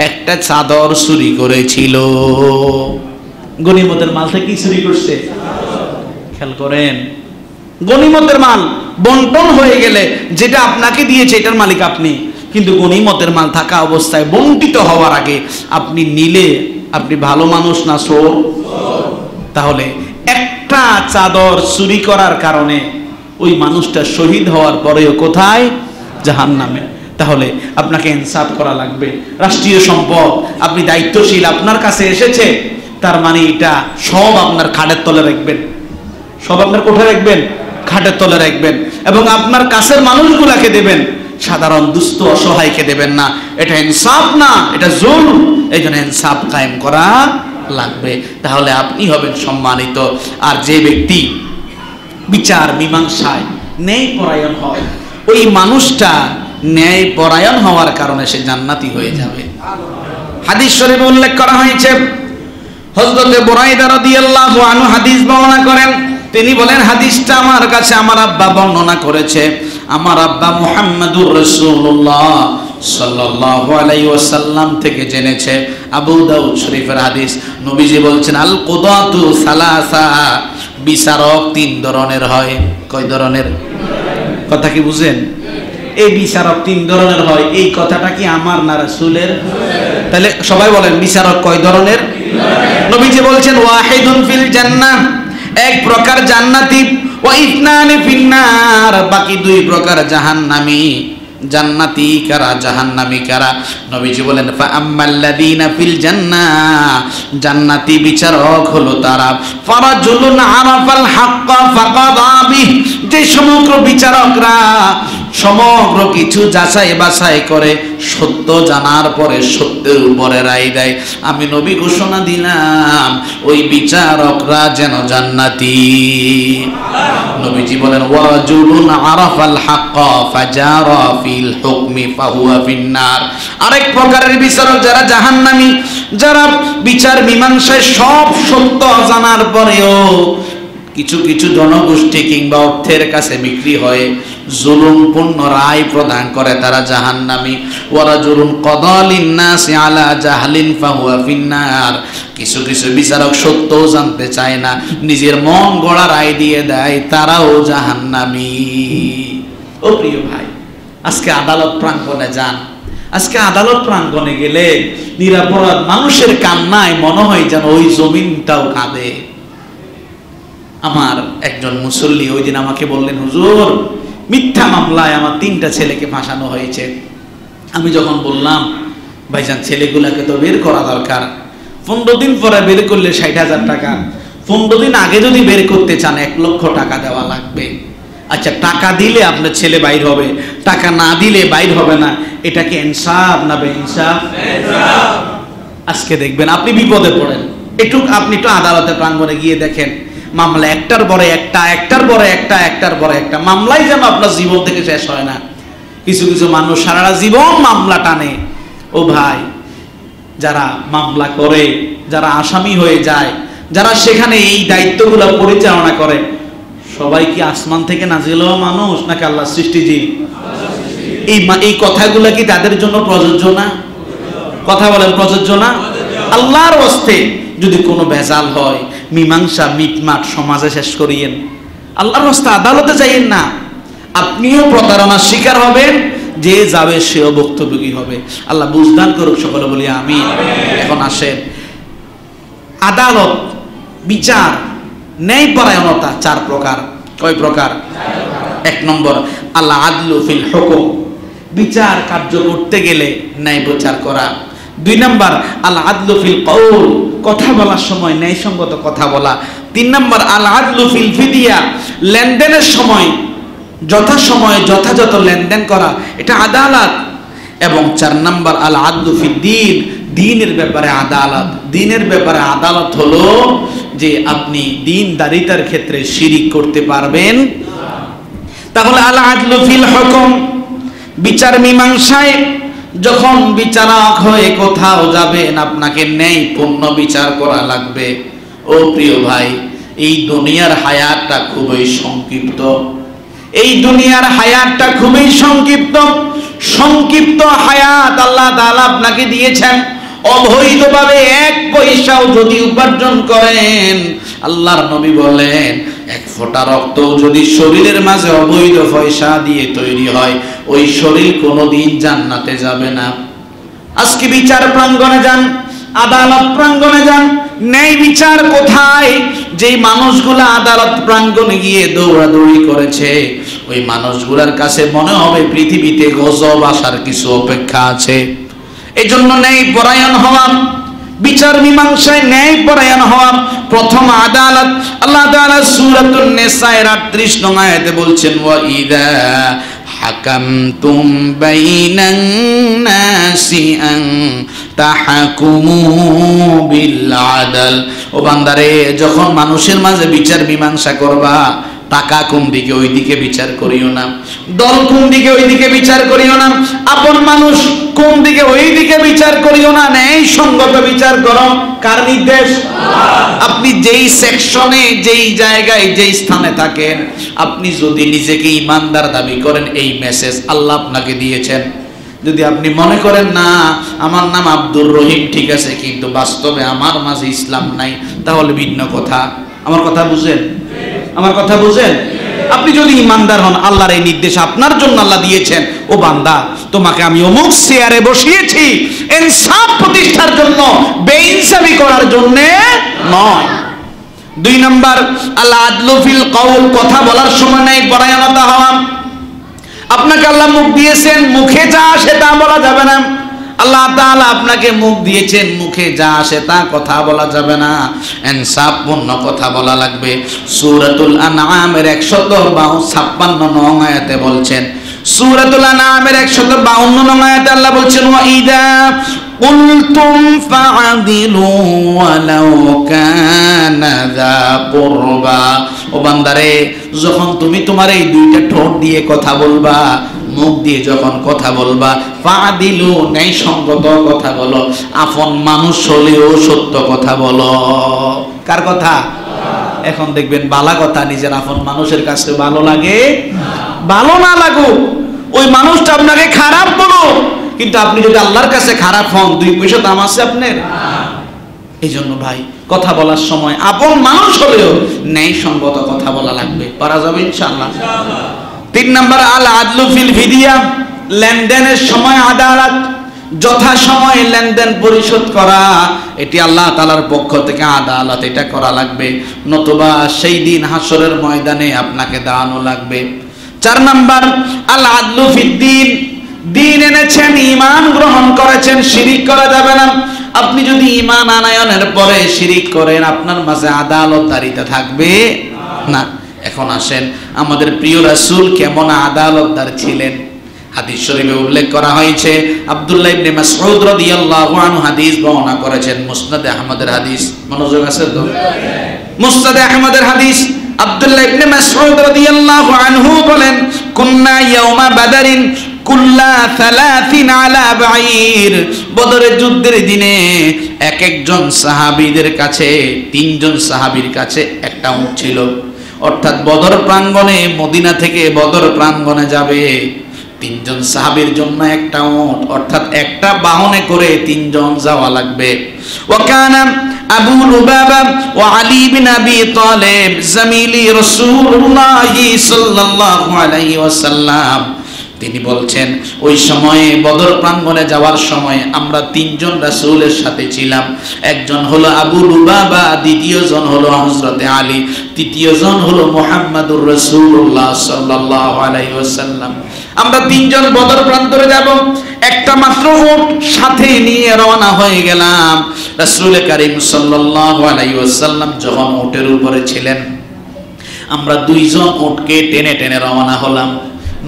একটা চাদর চুরি করেছিল। গনিমতের মাল থেকে কি চুরি করছে? খেয়াল করেন, গনিমতের মাল বন্টন হয়ে গেলে যেটা আপনাকে দিয়েছে এটার মালিক আপনি, কিন্তু গনিমতের মাল থাকা অবস্থায় বন্টিত হওয়ার আগে আপনি নিলে আপনি ভালো মানুষ না চোর? তাহলে একটা চাদর চুরি করার কারণে ওই মানুষটা শহীদ হওয়ার পরেও কোথায়? জাহান্নামে। তাহলে আপনাকে ইনসাফ করা লাগবে। রাষ্ট্রীয় সম্পদ, আপনি দায়িত্বশীল, আপনার কাছে এসেছে, তার মানে এটা সব আপনার খাটের তলে রাখবেন, সব আপনার কোথায় রাখবেন? খাটের তলে রাখবেন, এবং আপনার কাছের মানুষগুলাকে দেবেন, সাধারণ দুস্থ অসহায়কে দেবেন না। এটা ইনসাফ না, এটা জুলম। এই জন্য ইনসাফ কায়েম করা লাগবে, তাহলে আপনি হবেন সম্মানিত। আর যে ব্যক্তি বিচার মীমাংসায় ন্যায়পরায়ণ হয়, ওই মানুষটা ন্যায়পরায়ণ হওয়ার কারণে সে জান্নাতি হয়ে যাবে। হাদিস শরীফে উল্লেখ করা হয়েছে, হযরত বুরাইদা রাদিয়াল্লাহু আনহু হাদিস বর্ণনা করেন। তিনি বলেন, হাদিসটা আমার কাছে আমার আব্বা বর্ণনা করেছে। আমার আব্বা মুহাম্মদুর রাসূলুল্লাহ সাল্লাল্লাহু আলাইহি ওয়াসাল্লাম থেকে জেনেছে। আবু দাউদ শরীফের হাদিস। নবীজি বলছেন, আল কুদাতু সালাসা, বিচারক 3 ধরনের হয়। কয় ধরনের? কথা কি বুঝেন? এই বিচারক 3 ধরনের হয়, এই কথাটা কি আমার না রাসূলের? তাহলে সবাই বলেন, বিচারক কয় ধরনের? নবীজি বলছেন, ওয়াহিদুন ফিল জান্নাহ, এক প্রকার জান্নাতি, ওয়া ইথনানি ফিন্নার, বাকি 2 প্রকার জাহান্নামী। জান্নাতি কারা, জাহান্নামী কারা? নবীজি বলেন, ফা আম্মাল্লাযীনা ফিল জান্নাহ, জান্নাতি বিচারক হলো তারা, ফারাজুলুন আরাফাল হাক্কা ফাকাদা বিহি, যে সমগ্র বিচারকরা সমগ্র কিছু যাচাই বাছাই করে, সত্য জানার পরে সত্যের উপরে রায় দেয়। আমি নবী ঘোষণা দিলাম, ওই বিচারকরা যেন জান্নাতি। নবীজি বলেন, ওয়ারাজুলুন আরাফাল হাক্কা ফাজারা ফিল হুকমি ফাহুয়া ফিন্নার, আরেক প্রকারের বিচারক যারা জাহান্নামী, যারা বিচার মীমাংসায় সব সত্য জানার পরেও কিছু কিছু জনগোষ্ঠী কিংবা অর্থের কাছে বিক্রি হয়ে জুলুমপূর্ণ রায় প্রদান করে, তারা জাহান্নামী। ওয়ারাজুলুন কাদালিন নাসি আলা জাহলিন ফাহুয়া ফিন্নার, কিছু কিছু বিচারক সত্যও জানতে চায় না, নিজের মন গড়া রায় দিয়ে দেয়, তারাও জাহান্নামী। ও প্রিয় ভাই, আজকে আদালত প্রাঙ্গণে যান। আজকে আদালত প্রাঙ্গণে গেলে নিরপরাধ মানুষের কান্নায় মনে হয় যেন ওই জমিনটাও কাঁদে। আমার একজন মুসল্লি ওই দিন আমাকে বললেন, হুজুর মিথ্যা মামলায় আমার 3টা ছেলেকে ফাঁসানো হয়েছে। আমি যখন বললাম, ভাইজান ছেলেগুলাকে তো বের করা দরকার, 15 দিন পরে বের করলে 60,000 টাকা, 15 দিন আগে যদি বের করতে চান 1 লক্ষ টাকা দেওয়া লাগবে। আচ্ছা, টাকা দিলে আপনার ছেলে বাইর হবে, টাকা না দিলে বাইর হবে না, এটা কি ইনসাফ না বেইনসাফ? আজকে দেখবেন আপনি বিপদে পড়েন, আপনি একটু আদালতের প্রাঙ্গণে গিয়ে দেখেন, মামলা একটার পরে একটা, একটার পরে একটা, একটার পরে একটা, মামলাই যেন আপনার জীবন থেকে শেষ হয় না। কিছু কিছু মানুষ সারা জীবন মামলা টানে। ও ভাই, যারা মামলা করে, যারা আসামি হয়ে যায়, যারা সেখানে এই দায়িত্বগুলো পরিচালনা করে, সবাই কি আসমান থেকে নাজিল হওয়া মানুষ নাকি আল্লাহর সৃষ্টিজীব? এই কথাগুলো কি তাদের জন্য প্রযোজ্য না? কথা বলেন, প্রযোজ্য না? আল্লাহর হস্তে যদি কোনো ভেজাল হয়, মীমাংসা মিটমাট সমাজে শেষ করিয়েন, আল্লাহর হস্তে আদালতে যাইয়েন না। আপনিও প্রতারণার শিকার হবেন, যে যাবে সেও ভুক্তভোগী হবে। আল্লাহ বুঝদান করুক, সকলে বলি আমিন। এখন আসেন, আদালত, বিচার, ন্যায়পরায়ণতা 4 প্রকার। কয় প্রকার? 1 নম্বর আল আদলু ফিল হুকুম, বিচার কার্য করতে গেলে ন্যায় বিচার করা। 2 নম্বর আল আদলু ফিল কওল, কথা বলার সময় ন্যায়সঙ্গত কথা বলা। 3 নম্বর আল আদলু ফিল ফিদিয়া, লেনদেনের সময় যথাসময়ে যথাযথ লেনদেন করা, এটা আদালত। এবং 4 নম্বর আল আদলু ফিদ দ্বীন, দ্বীনের ব্যাপারে আদালত। দ্বীনের ব্যাপারে আদালত হলো যে আপনি দ্বীনদারিতার ক্ষেত্রে শিরিক করতে পারবেন। তাহলে আল আদলু ফিল হুকুম, বিচার মীমাংসায় যখন বিচারক হয়ে কোথাও যাবেন, আপনাকে ন্যায়পূর্ণ বিচার করা লাগবে। ও প্রিয় ভাই, এই দুনিয়ার হায়াতটা খুবই সংক্ষিপ্ত। এই দুনিয়ার হায়াতটা খুবই সংক্ষিপ্ত। সংক্ষিপ্ত হায়াত আল্লাহ তাআলা আপনাকে দিয়েছেন। অবৈধভাবে 1 পয়সাও যদি উপার্জন করেন, আল্লাহর নবী বলেন 1 ফোঁটা রক্ত যদি শরীরের মাঝে অবৈধ পয়সা দিয়ে তৈরি হয়, ওই শরীর কোনোদিন জান্নাতে যাবে না। আজকে বিচার প্রাঙ্গণে যান, আদালত প্রাঙ্গণে যান, ন্যায় বিচার কোথায়? যেই মানুষগুলা আদালত প্রাঙ্গণে গিয়ে দৌড়াদৌড়ি করেছে, ওই মানুষগুলার কাছে মনে হবে পৃথিবীতে গজব আসার কিছু অপেক্ষা আছে। এজন্য ন্যায় পরায়ণ হওয়া, বিচার মীমাংসায় ন্যায় পরায়ণ হওয়া প্রথম আদালত। আল্লাহ তাআলা সূরাতুন নিসা এর 38 নং আয়াতে বলছেন, ওয়া ইযা হাকামতুম বাইনান নাসি আন তাহকুমু বিল আদল। ও বান্দারে, যখন মানুষের মাঝে বিচার মীমাংসা করবা, টাকা কোন দিকে ওই দিকে বিচার করিও না, দল কোন দিকে ওই দিকে বিচার করিও না, আপন মানুষ কোন দিকে ওই দিকে বিচার করিও না, ন্যায় সঙ্গত বিচার করো। কার নির্দেশ? আপনি যেই সেকশনে, যেই জায়গায়, যেই স্থানে থাকেন, আপনি যদি নিজেকে ইমানদার দাবি করেন, এই মেসেজ আল্লাহ আপনাকে দিয়েছেন। যদি আপনি মনে করেন না আমার নাম আব্দুর রহিম, ঠিক আছে, কিন্তু বাস্তবে আমার মাঝে ইসলাম নাই, তাহলে ভিন্ন কথা। আমার কথা বুঝেন? আমার কথা বুঝেন? আপনি যদি ইমানদার হন, আল্লাহর এই নির্দেশ আপনার জন্য আল্লাহ দিয়েছেন, ও বান্দা তোমাকে আমি অমুক চেয়ারে বসিয়েছি ইনসাফ প্রতিষ্ঠার জন্য, বেইনসাফি করার জন্য নয়। 2 নম্বর আল আদলু ফিল কওল, কথা বলার সময় নাই পরায়ণতা হওয়া। আপনাকে আল্লাহ মুখ দিয়েছেন, মুখে যা আসে তা বলা যাবে না। আল্লাহ তাআলা আপনাকে মুখ দিয়েছেন, মুখে যা আসে তা কথা বলা যাবে না, ইনসাফপূর্ণ কথা বলা লাগবে। সূরাতুল আনআমের 156 নং আয়াতে বলছেন, সূরাতুল আনআমের 152 নং আয়াতে আল্লাহ বলছেন, ওয়া ইযা কুলতুম ফাআদিলু ওয়ালাউ কানা যা কুরবা। ও বান্দারে, যখন তুমি তোমার এই 2টা ঠোঁট দিয়ে কথা বলবা, মুখ দিয়ে যখন কথা বলবা, ফাদিলু, ন্যায় সঙ্গত কথা বলো, আপন মানুষ হলেও সত্য কথা বলো। কার কথা? এখন দেখবেন বালা কথা নিজের আপন মানুষের কাছে ভালো লাগে, ভালো না লাগুক, ওই মানুষটা আপনাকে খারাপ বলো, কিন্তু আপনি যদি আল্লাহর কাছে খারাপ হন, 2 পয়সা দাম আছে আপনার? এই জন্য ভাই, কথা বলার সময় আপন মানুষ হলেও ন্যায় সঙ্গত কথা বলা লাগবে। পারা যাবে ইনশাআল্লাহ। 3 নম্বর আল আদলু ফিল ফিদিয়া, লেনদেনের সময় আদালত। যথাসময়ে লেনদেন পরিশোধ করা, এটি আল্লাহ তাআলার পক্ষ থেকে আদালত, এটা করা লাগবে, নতুবা সেই দিন হাসরের ময়দানে আপনাকে দাঁড়ানো লাগবে। 4 নাম্বার আল আদলু ফিদ্দিন, দিন এনেছেন, ঈমান গ্রহণ করেছেন, শিরিক করা যাবে না। আপনি যদি ঈমান আনয়নের পরে শিরিক করেন, আপনার মাঝে আদালতদারিতা থাকবে না। এখন আসেন, আমাদের প্রিয় রাসূল কেমন আদালতদার ছিলেন। হাদিস শরীফে উল্লেখ করা হয়েছে, আব্দুল্লাহ ইবনে মাসউদ রাদিয়াল্লাহু আনহু হাদিস বর্ণনা করেছেন, মুসনাদে আহমদের হাদিস। মনোযোগ আছে তো? মুসনাদে আহমদের হাদিস। আব্দুল্লাহ ইবনে মাসউদ রাদিয়াল্লাহু আনহু বলেন, কুন্না ইয়াউমা বাদারিন কুল্লা 30 আলা বাঈর। বদরের যুদ্ধের দিনে এক একজন সাহাবীদের কাছে, 3 জন সাহাবীর কাছে একটা উট ছিল। অর্থাৎ বদর প্রাঙ্গণে, মদিনা থেকে বদর প্রাঙ্গণে যাবে 3 জন সাহাবীর জন্য একটা উট, অর্থাৎ একটা বাহনে করে 3 জন যাওয়া লাগবে। ওয়াকানা আবু লুবাবা ওয়া আলী বিন আবি তালিব জামিলি রাসূলুল্লাহ সাল্লাল্লাহু আলাইহি ওয়াসাল্লাম। তিনি বলছেন, ওই সময়ে বদর প্রাঙ্গণে যাওয়ার সময় আমরা 3 জন রাসূলের সাথে ছিলাম। একজন হলো আবু লুবাবা, দ্বিতীয় জন হলো হযরতে আলী, তৃতীয় জন হলো মুহাম্মাদুর রাসূলুল্লাহ সাল্লাল্লাহু আলাইহি ওয়াসাল্লাম। আমরা 3 জন বদর প্রান্তরে যাব, একটা মাত্র উট সাথে নিয়ে রওনা হয়ে গেলাম। রাসূল কারীম সাল্লাল্লাহু আলাইহি ওয়াসাল্লাম যখন উটের উপরে ছিলেন, আমরা 2 জন উটকে টেনে টেনে রওনা হলাম।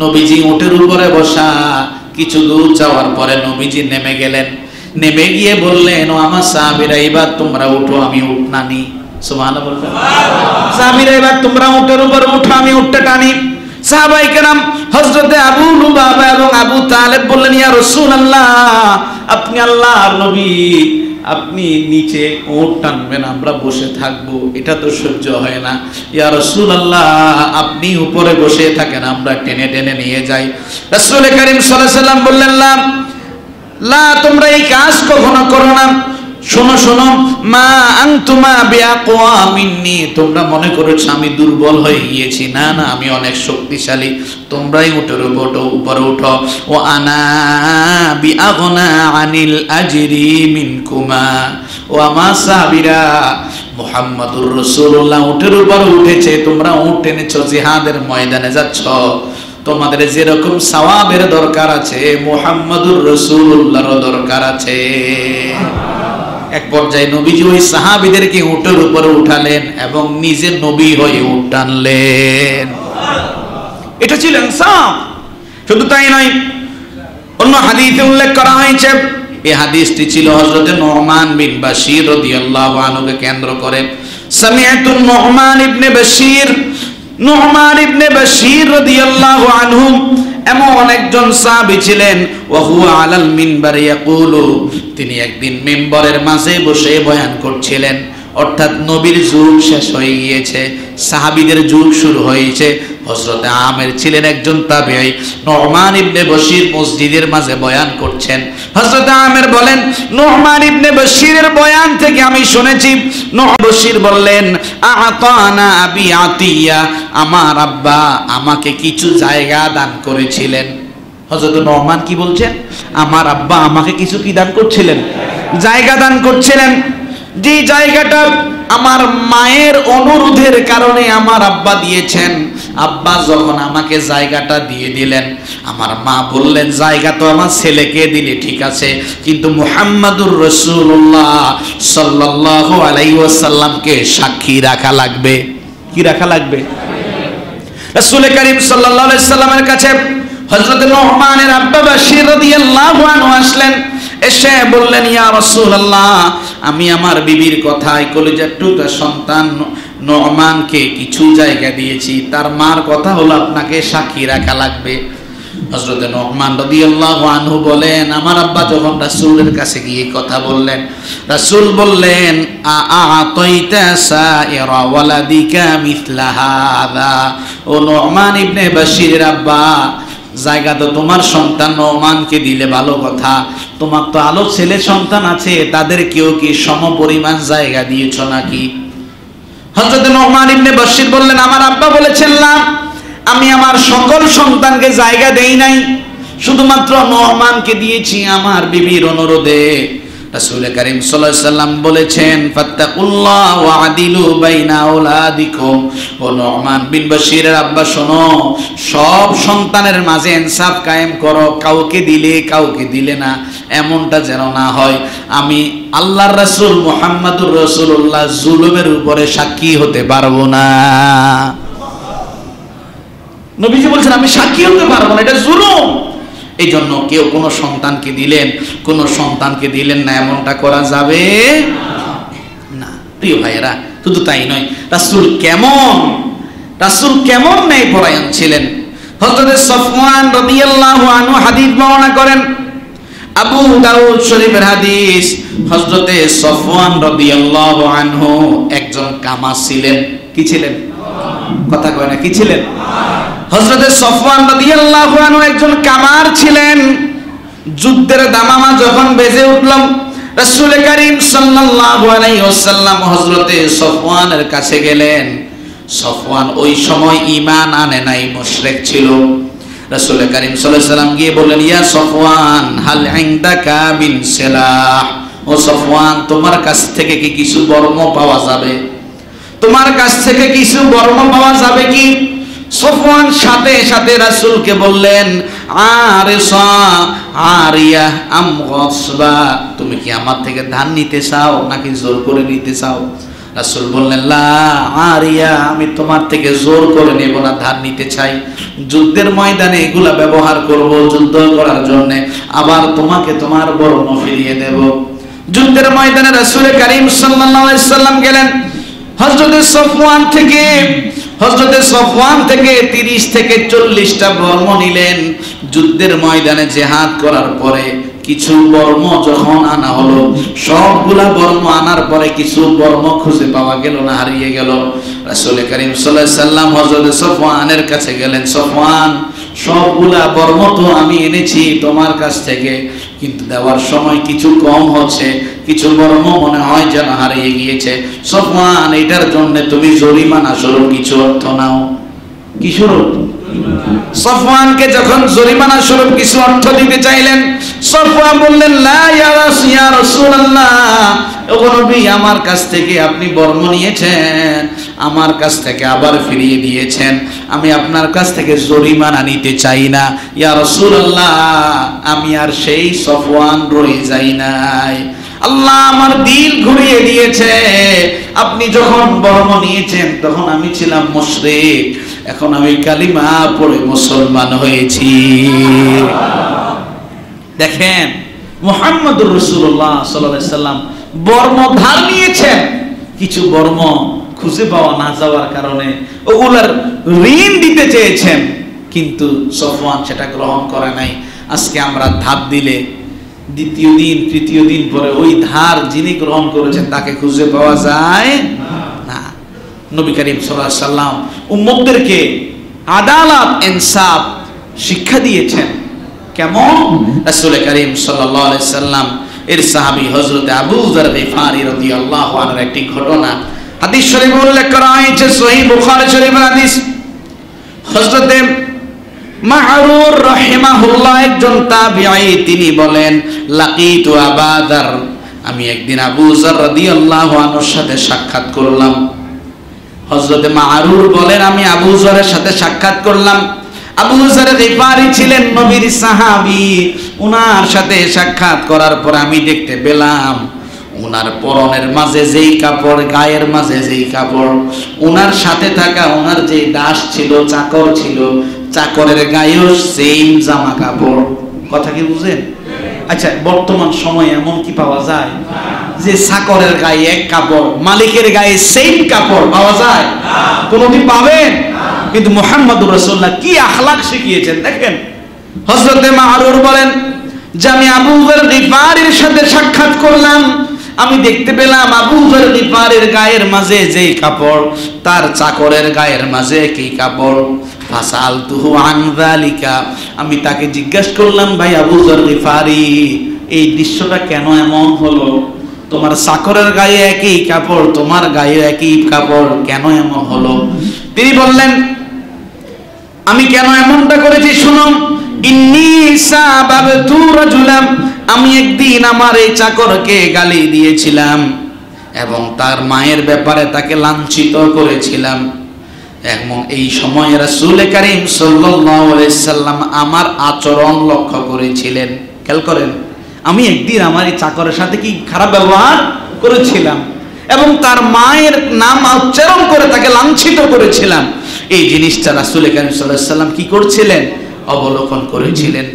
নবীজি উটের উপরে বসা, কিছু দূর যাওয়ার পরে নবীজি নেমে গেলেন। নেমে গিয়ে বললেন, ও আমার সাহাবীরা, এবার তোমরা উঠো, আমি উট টানি। সুবহানাল্লাহ বলবেন। সাহাবীরা, এবার তোমরা উটের উপরে উঠো, আমি উটটা টানি। সাহাবায়ে কেরাম হযরতে আবু লুবাবা এবং আবু তালেব বললেন, ইয়া রাসূলুল্লাহ, আপনি আল্লাহর নবী, আপনি নিচে উট টানবেন, আমরা বসে থাকবো, এটা তো সহ্য হয় না। ইয়া রাসূলুল্লাহ, আপনি উপরে বসে থাকেন, আমরা টেনে টেনে নিয়ে যাই। রাসূল কারীম সাল্লাল্লাহু আলাইহি ওয়াসাল্লাম বললেন, লা, তোমরা এই কাজ কখনো করো না। শোনো শোনো, মা আনতুমা বিআকওয়া মিন্নি, তোমরা মনে করেছো আমি দুর্বল হয়ে গিয়েছি। না না, আমি অনেক শক্তিশালী। তোমরাই উটের উপরে উঠো। ও আনা বিআগনা আনিল আজরি মিনকুমা। ও আমার সাহাবীরা, মুহাম্মাদুর রাসূলুল্লাহ উটের উপরে উঠেছে, তোমরা উট টেনেছো, জিহাদের ময়দানে যাচ্ছ, তোমাদের যেরকম সওয়াবের দরকার আছে, মুহাম্মাদুর রাসূলুল্লাহরও দরকার আছে। এক পর্যায়ে নবীজি ওই সাহাবীদেরকে উটের উপরে উঠালেন এবং নিজে নবী হয়ে উট টানলেন। এটা ছিল ইনসাফ। শুধু তাই নয়, অন্য হাদিসে উল্লেখ করা হয়েছে, এই হাদিসটি ছিল হযরতে নু'মান বিন বাশীর রাদিয়াল্লাহু আনহুকে কেন্দ্র করে। সামিআতু নু'মান ইবনে বাশীর, নু'মান ইবনে বাশীর রাদিয়াল্লাহু আনহু এমন একজন সাহাবী ছিলেন, ওয়া হুয়া আলাল মিনবার ইয়াকুলু, তিনি একদিন মিম্বরের মাঝে বসে বয়ান করছিলেন। অর্থাৎ নবীর যুগ শেষ হয়ে গিয়েছে, সাহাবীদের যুগ শুরু হয়েছে। হযরতে আমের ছিলেন একজন তাবেঈ। নু'মান ইবনে বাশীর মসজিদের মাঝে বয়ান করছেন। হযরতে আমের বলেন, নু'মান ইবনে বাশীরের বয়ান থেকে আমি শুনেছি, নু'মান বাশীর বললেন, আতানা আবি আতিয়া, আমার আব্বা আমাকে কিছু জায়গা দান করেছিলেন। হযরত নু'মান কি বলছেন? আমার আব্বা আমাকে কিছু কি দান করছিলেন? জায়গা দান করছিলেন। যে জায়গাটা আমার মায়ের অনুরোধের কারণে আমার আব্বা দিয়েছেন। আব্বা যখন আমাকে জায়গাটা দিয়ে দিলেন, আমার মা বললেন, জায়গা তো আমার ছেলেকে দিলে ঠিক আছে, কিন্তু মুহাম্মাদুর রাসূলুল্লাহ সাল্লাল্লাহু আলাইহি ওয়াসাল্লামকে সাক্ষী রাখা লাগবে। কি রাখা লাগবে? রাসূল কারীম সাল্লাল্লাহু আলাইহি ওয়াসাল্লামের কাছে হযরত নু'মানের আব্বা বাশীর রাদিয়াল্লাহু আনহু আসলেন। এসে বললেন, ইয়া রাসূলুল্লাহ, আমি আমার বিবির কথায় কলিজার টুকরা সন্তান নু'মানকে কিছু জায়গা দিয়েছি, তার মার কথা হলো আপনাকে সাক্ষী রাখা লাগবে। হযরত নু'মান রাদিয়াল্লাহু আনহু বলেন, আমার আব্বা যখন রাসূলের কাছে গিয়ে কথা বললেন, রাসূল বললেন, আ'তাইতা সাইরা ওয়ালাদিকা মিথলা হাযা। ও নু'মান ইবনে বাশীরের আব্বা, জায়গা তো তোমার সন্তান নু'মানকে দিলে ভালো কথা, তোমার তো আলো ছেলে সন্তান আছে, তাদের কেউ কি সমপরিমাণ জায়গা দিয়েছো নাকি? হযরত নু'মান ইবনে বাশীর বললেন, আমার আব্বা বলেছেন না, আমি আমার সকল সন্তানকে জায়গা দেই নাই, শুধুমাত্র নু'মানকে দিয়েছি আমার বিবির অনুরোধে। রাসূল কারীম সাল্লাল্লাহু আলাইহি সাল্লাম বলেছেন, ফাত্তাকুল্লাহ ওয়া আদিলু বাইনা আওলাদিকুম। ও নু'মান বিন বাশিরের আব্বা শোনো, সব সন্তানের মাঝে ইনসাফ কায়েম করো, কাউকে দিলে না, এমনটা যেন না হয়। আমি আল্লাহর রাসূল মুহাম্মদুর রাসূলুল্লাহ জুলুমের উপরে সাক্ষী হতে পারবো না। নবীজি বলছেন আমি সাক্ষী হতে পারবো না, এটা জুলুম। এই জন্য কেউ কোনো সন্তানকে দিলেন না, এমনটা করা যাবে না। প্রিয় ভাইয়েরা, শুধু তাই নয়, রাসূল কেমন ন্যায় পরায়ণ ছিলেন। হযরত সফওয়ান রাদিয়াল্লাহু আনহু হাদিস বর্ণনা করেন, আবু দাউদ শরীফের হাদিস। হযরত সফওয়ান রাদিয়াল্লাহু আনহু একজন কামা ছিলেন। কি ছিলেন? কথা কয় না, কি ছিলেন? হযরত সফওয়ান রাদিয়াল্লাহু আনহু একজন কামার ছিলেন। যুদ্ধের দামামা যখন বেজে উঠল, রাসূল কারীম সাল্লাল্লাহু আলাইহি ওয়াসাল্লাম হযরত সফওয়ানের কাছে গেলেন। সফওয়ান ওই সময় ঈমান আনে নাই, মুশরিক ছিল। রাসূল কারীম সাল্লাল্লাহু আলাইহি ওয়াসাল্লাম গিয়ে বললেন, ইয়া সফওয়ান হাল ইনদাকা মিন সিলাহ। ও সফওয়ান, তোমার কাছ থেকে কি কিছু বর্ম পাওয়া যাবে? তোমার কাছ থেকে কিছু বর্ম পাওয়া যাবে কি? সফওয়ান সাথে সাথে রাসূলকে বললেন, আরিয়া আম গসবা, তুমি কি আমার থেকে ধান নিতে চাও নাকি জোর করে নিতে চাও? রাসূল বললেন, লা আরিয়া, আমি তোমার থেকে জোর করে নেব না, ধান নিতে চাই। যুদ্ধের ময়দানে এগুলা ব্যবহার করব যুদ্ধ করার জন্য, আবার তোমাকে তোমার বর্ম ফিরিয়ে দেব। যুদ্ধের ময়দানে রাসূল কারীম সাল্লাল্লাহু আলাইহি সাল্লাম গেলেন। হযরত সফওয়ান থেকে 30 থেকে 40টা বর্ম নিলেন। যুদ্ধের ময়দানে জিহাদ করার পরে কিছু বর্ম যখন আনা হলো, সবগুলা বর্ম আনার পরে কিছু বর্ম খুঁজে পাওয়া গেল না, হারিয়ে গেল। রাসূল কারীম সাল্লাল্লাহু আলাইহি সাল্লাম হযরত সফওয়ানের কাছে গেলেন, সফওয়ান, সবগুলা বর্ম তো আমি এনেছি তোমার কাছ থেকে, কিন্তু দেওয়ার সময় কিছু কম হচ্ছে, কিছু বর্ম মনে হয় যেন হারিয়ে গিয়েছে। সফওয়ান, এটার জন্য তুমি জরিমানা স্বরূপ কিছু অর্থ নাও। কি স্বরূপ? সফওয়ানকে যখন জরিমানা স্বরূপ কিছু অর্থ দিতে চাইলেন, সফওয়ান বললেন, লা ইয়া রাসূলুল্লাহ, ওগো নবী, আমার কাছ থেকে আপনি বর্ম নিয়েছেন, আমার কাছ থেকে আবার ফিরিয়ে দিয়েছেন, আমি আপনার কাছ থেকে জরিমানা নিতে চাই না। ইয়া রাসূলুল্লাহ, আমি আর সেই সফওয়ান রয়ে যাই নাই। আল্লাহ আমার দিল ঘুরিয়ে দিয়েছে। আপনি যখন বর্ম নিয়েছেন তখন আমি ছিলাম মুশরিক, এখন আমি কালিমা পড়ে মুসলমান হয়েছি। দেখেন, মুহাম্মদুর রাসূলুল্লাহ সাল্লাল্লাহু আলাইহি সাল্লাম বর্ম ধার নিয়েছেন, কিছু বর্ম খুঁজে পাওয়া না যাওয়ার কারণে ওগুলার ঋণ দিতে চেয়েছেন, কিন্তু সফওয়ান সেটা গ্রহণ করে নাই। আজকে আমরা ধার দিলে দ্বিতীয় দিন তৃতীয় দিন পরে ওই ধার যিনি গ্রহণ করেছেন তাকে খুঁজে পাওয়া যায় না। নবী করিম সাল্লাল্লাহু আলাইহি সাল্লাম উম্মতদেরকে আদালত ইনসাফ শিক্ষা দিয়েছেন। কেমন? রাসূল করিম সাল্লাল্লাহু আলাইহি সাল্লাম এর সাহাবী হযরত আবু যর গিফারি রাদিয়াল্লাহু আনহুর একটি ঘটনা হাদিস শরীফে উল্লেখ করা হয়েছে, সহিহ বুখারী শরীফের হাদিস। হযরত মাহরুর রাহিমাহুল্লাহ একজন তাবিঈ, তিনি বলেন, লাকিতু আবু যর, আমি একদিন আবু যর রাদিয়াল্লাহু আনহুর সাথে সাক্ষাৎ করলাম। হযরত মাহরুর বলেন, আমি আবু যরের সাথে সাক্ষাৎ করলাম। আবু যর গিফারি ছিলেন নবীর সাহাবী। উনার সাথে সাক্ষাৎ করার পর আমি দেখতে পেলাম উনার পরনের মাঝে যেই কাপড়, গায়ের মাঝে যেই কাপড়, উনার সাথে থাকা উনার যে দাস ছিল, চাকর ছিল, চাকরের গায়েও সেম জামা কাপড়। কথা কি বুঝেন? আচ্ছা, বর্তমান সময়ে এমন কি পাওয়া যায় যে চাকরের গায়ে এক কাপড়, মালিকের গায়ে সেম কাপড় পাওয়া যায়? কোনদিন পাবেন? কিন্তু মুহাম্মদুর রাসূলুল্লাহ কি আখলাক শিখিয়েছেন দেখেন। হযরত মাহরুর বলেন যে আমি আবু যর গিফারির সাথে সাক্ষাৎ করলাম, আমি দেখতে পেলাম আবু যর গিফারির গায়ের মাঝে যেই কাপড়, তার চাকরের গায়ের মাঝে একই কাপড়। ফাসালতুহু আন যালিকা, আমি তাকে জিজ্ঞাসা করলাম, ভাই আবু যর গিফারি, এই দৃশ্যটা কেন এমন হলো? তোমার চাকরের গায়ে একই কাপড়, তোমার গায়ে একই কাপড়, কেন এমন হলো? তিনি বললেন, আমি কেন এমনটা করেছি শুনুন। ইন্নী সাবাবতু রাজুলাম, আমি একদিন আমার এই চাকরকে গালি দিয়েছিলাম এবং তার মায়ের ব্যাপারে তাকে লাঞ্ছিত করেছিলাম। এবং এই সময় রাসূল করিম সাল্লাল্লাহু আলাইহি সাল্লাম আমার আচরণ লক্ষ্য করেছিলেন। খেয়াল করেন, আমি একদিন আমার এই চাকরের সাথে কি খারাপ ব্যবহার করেছিলাম এবং তার মায়ের নাম উচ্চারণ করে তাকে লাঞ্ছিত করেছিলাম। এই জিনিসটা রাসূল করিম সাল্লাল্লাহু আলাইহি সাল্লাম কি করছিলেন? অবলোকন করেছিলেন।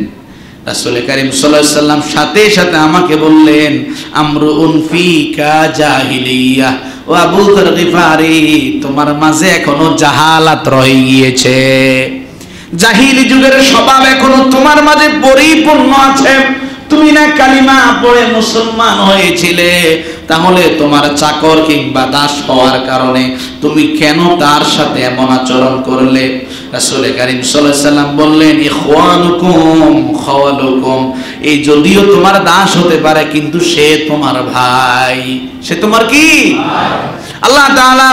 রাসূল করিম সাল্লাল্লাহু আলাইহি সাল্লাম সাথে সাথে আমাকে বললেন, আমরুন ফিকা জাহিলিয়া, ও আবু যর গিফারি, তোমার মাঝে এখনো জাহালাত রয়ে গিয়েছে, জাহিলি যুগের স্বভাব এখনো তোমার মাঝে পরিপূর্ণ আছে। তুমি না কালিমা পড়ে মুসলমান হয়েছিলে, তাহলে তোমার চাকর কিংবা দাস হওয়ার কারণে তুমি কেন তার সাথে এমন আচরণ করলে? রাসূল করিম সাল্লাল্লাহু আলাইহি সাল্লাম বললেন, ইখওয়ানুকুম খাওয়ালুকুম, এই যদিও তোমার দাস হতে পারে কিন্তু সে তোমার ভাই। সে তোমার কি? আল্লাহ তাআলা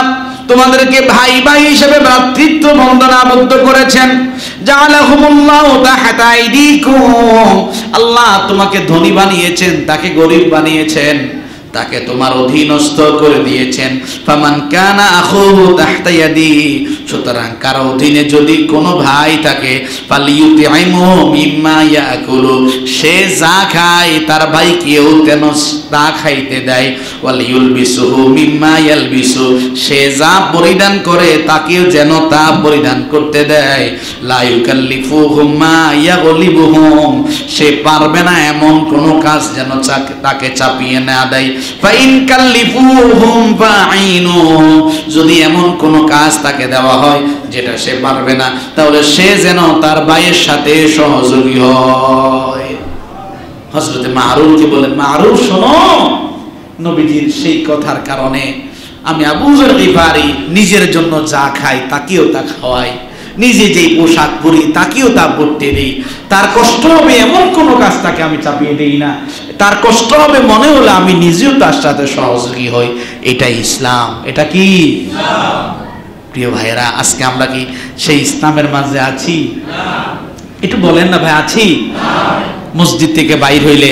তোমাদেরকে ভাই ভাই হিসেবে ভ্রাতৃত্ব বন্ধনে আবদ্ধ করেছেন। জাআলাহুমুল্লাহু তাহতা আইদিকুম, আল্লাহ তোমাকে ধনী বানিয়েছেন, তাকে গরীব বানিয়েছেন, তাকে তোমার অধীনস্থ করে দিয়েছেন। ফামান কানা আখুহু তাহতা ইয়াদি, সুতরাং কারো অধীনে যদি কোনো ভাই থাকে, ফালিয়ুতিইমু মিম্মা ইয়াকুলু, সে যা খায় তার ভাইকেও যেন তা খাইতে দেয়। ওয়ালিয়ুলবিসুহু মিম্মা ইয়ালবিসু, সে যা পরিধান করে তাকেও যেন তা পরিধান করতে দেয়। লা ইউকাল্লিফুহুম মা ইয়াগলিবুহুম, সে পারবে না এমন কোনো কাজ যেন তাকে চাপিয়ে না দেয়। ফাইন কাল্লিফুহুম ফাইনুহুম, যদি এমন কোনো কাজ তাকে দেওয়া হয় যেটা সে পারবে না, তাহলে সে যেন তার ভাইয়ের সাথে সহযোগী হয়। হযরত মারুফকে বলেন, মারুফ শোনো, নবীজির সেই কথার কারণে আমি আবু যর গিফারি নিজের জন্য যা খাই তাকেও তা খাওয়াই, নিজে যেই পোশাক পরি তাকেও তা পরতে দেই। তার কষ্ট হবে এমন কোনো কাজ তাকে আমি চাপিয়ে দেই না, তার কষ্ট হবে মনে হলে আমি নিজেও তার সাথে সহযোগী হই। এটাই ইসলাম। এটা কি ইসলাম? প্রিয় ভাইয়েরা, আজকে আমরা কি সেই ইসলামের মাঝে আছি? একটু বলেন না ভাই, আছি? মসজিদ থেকে বাইর হইলে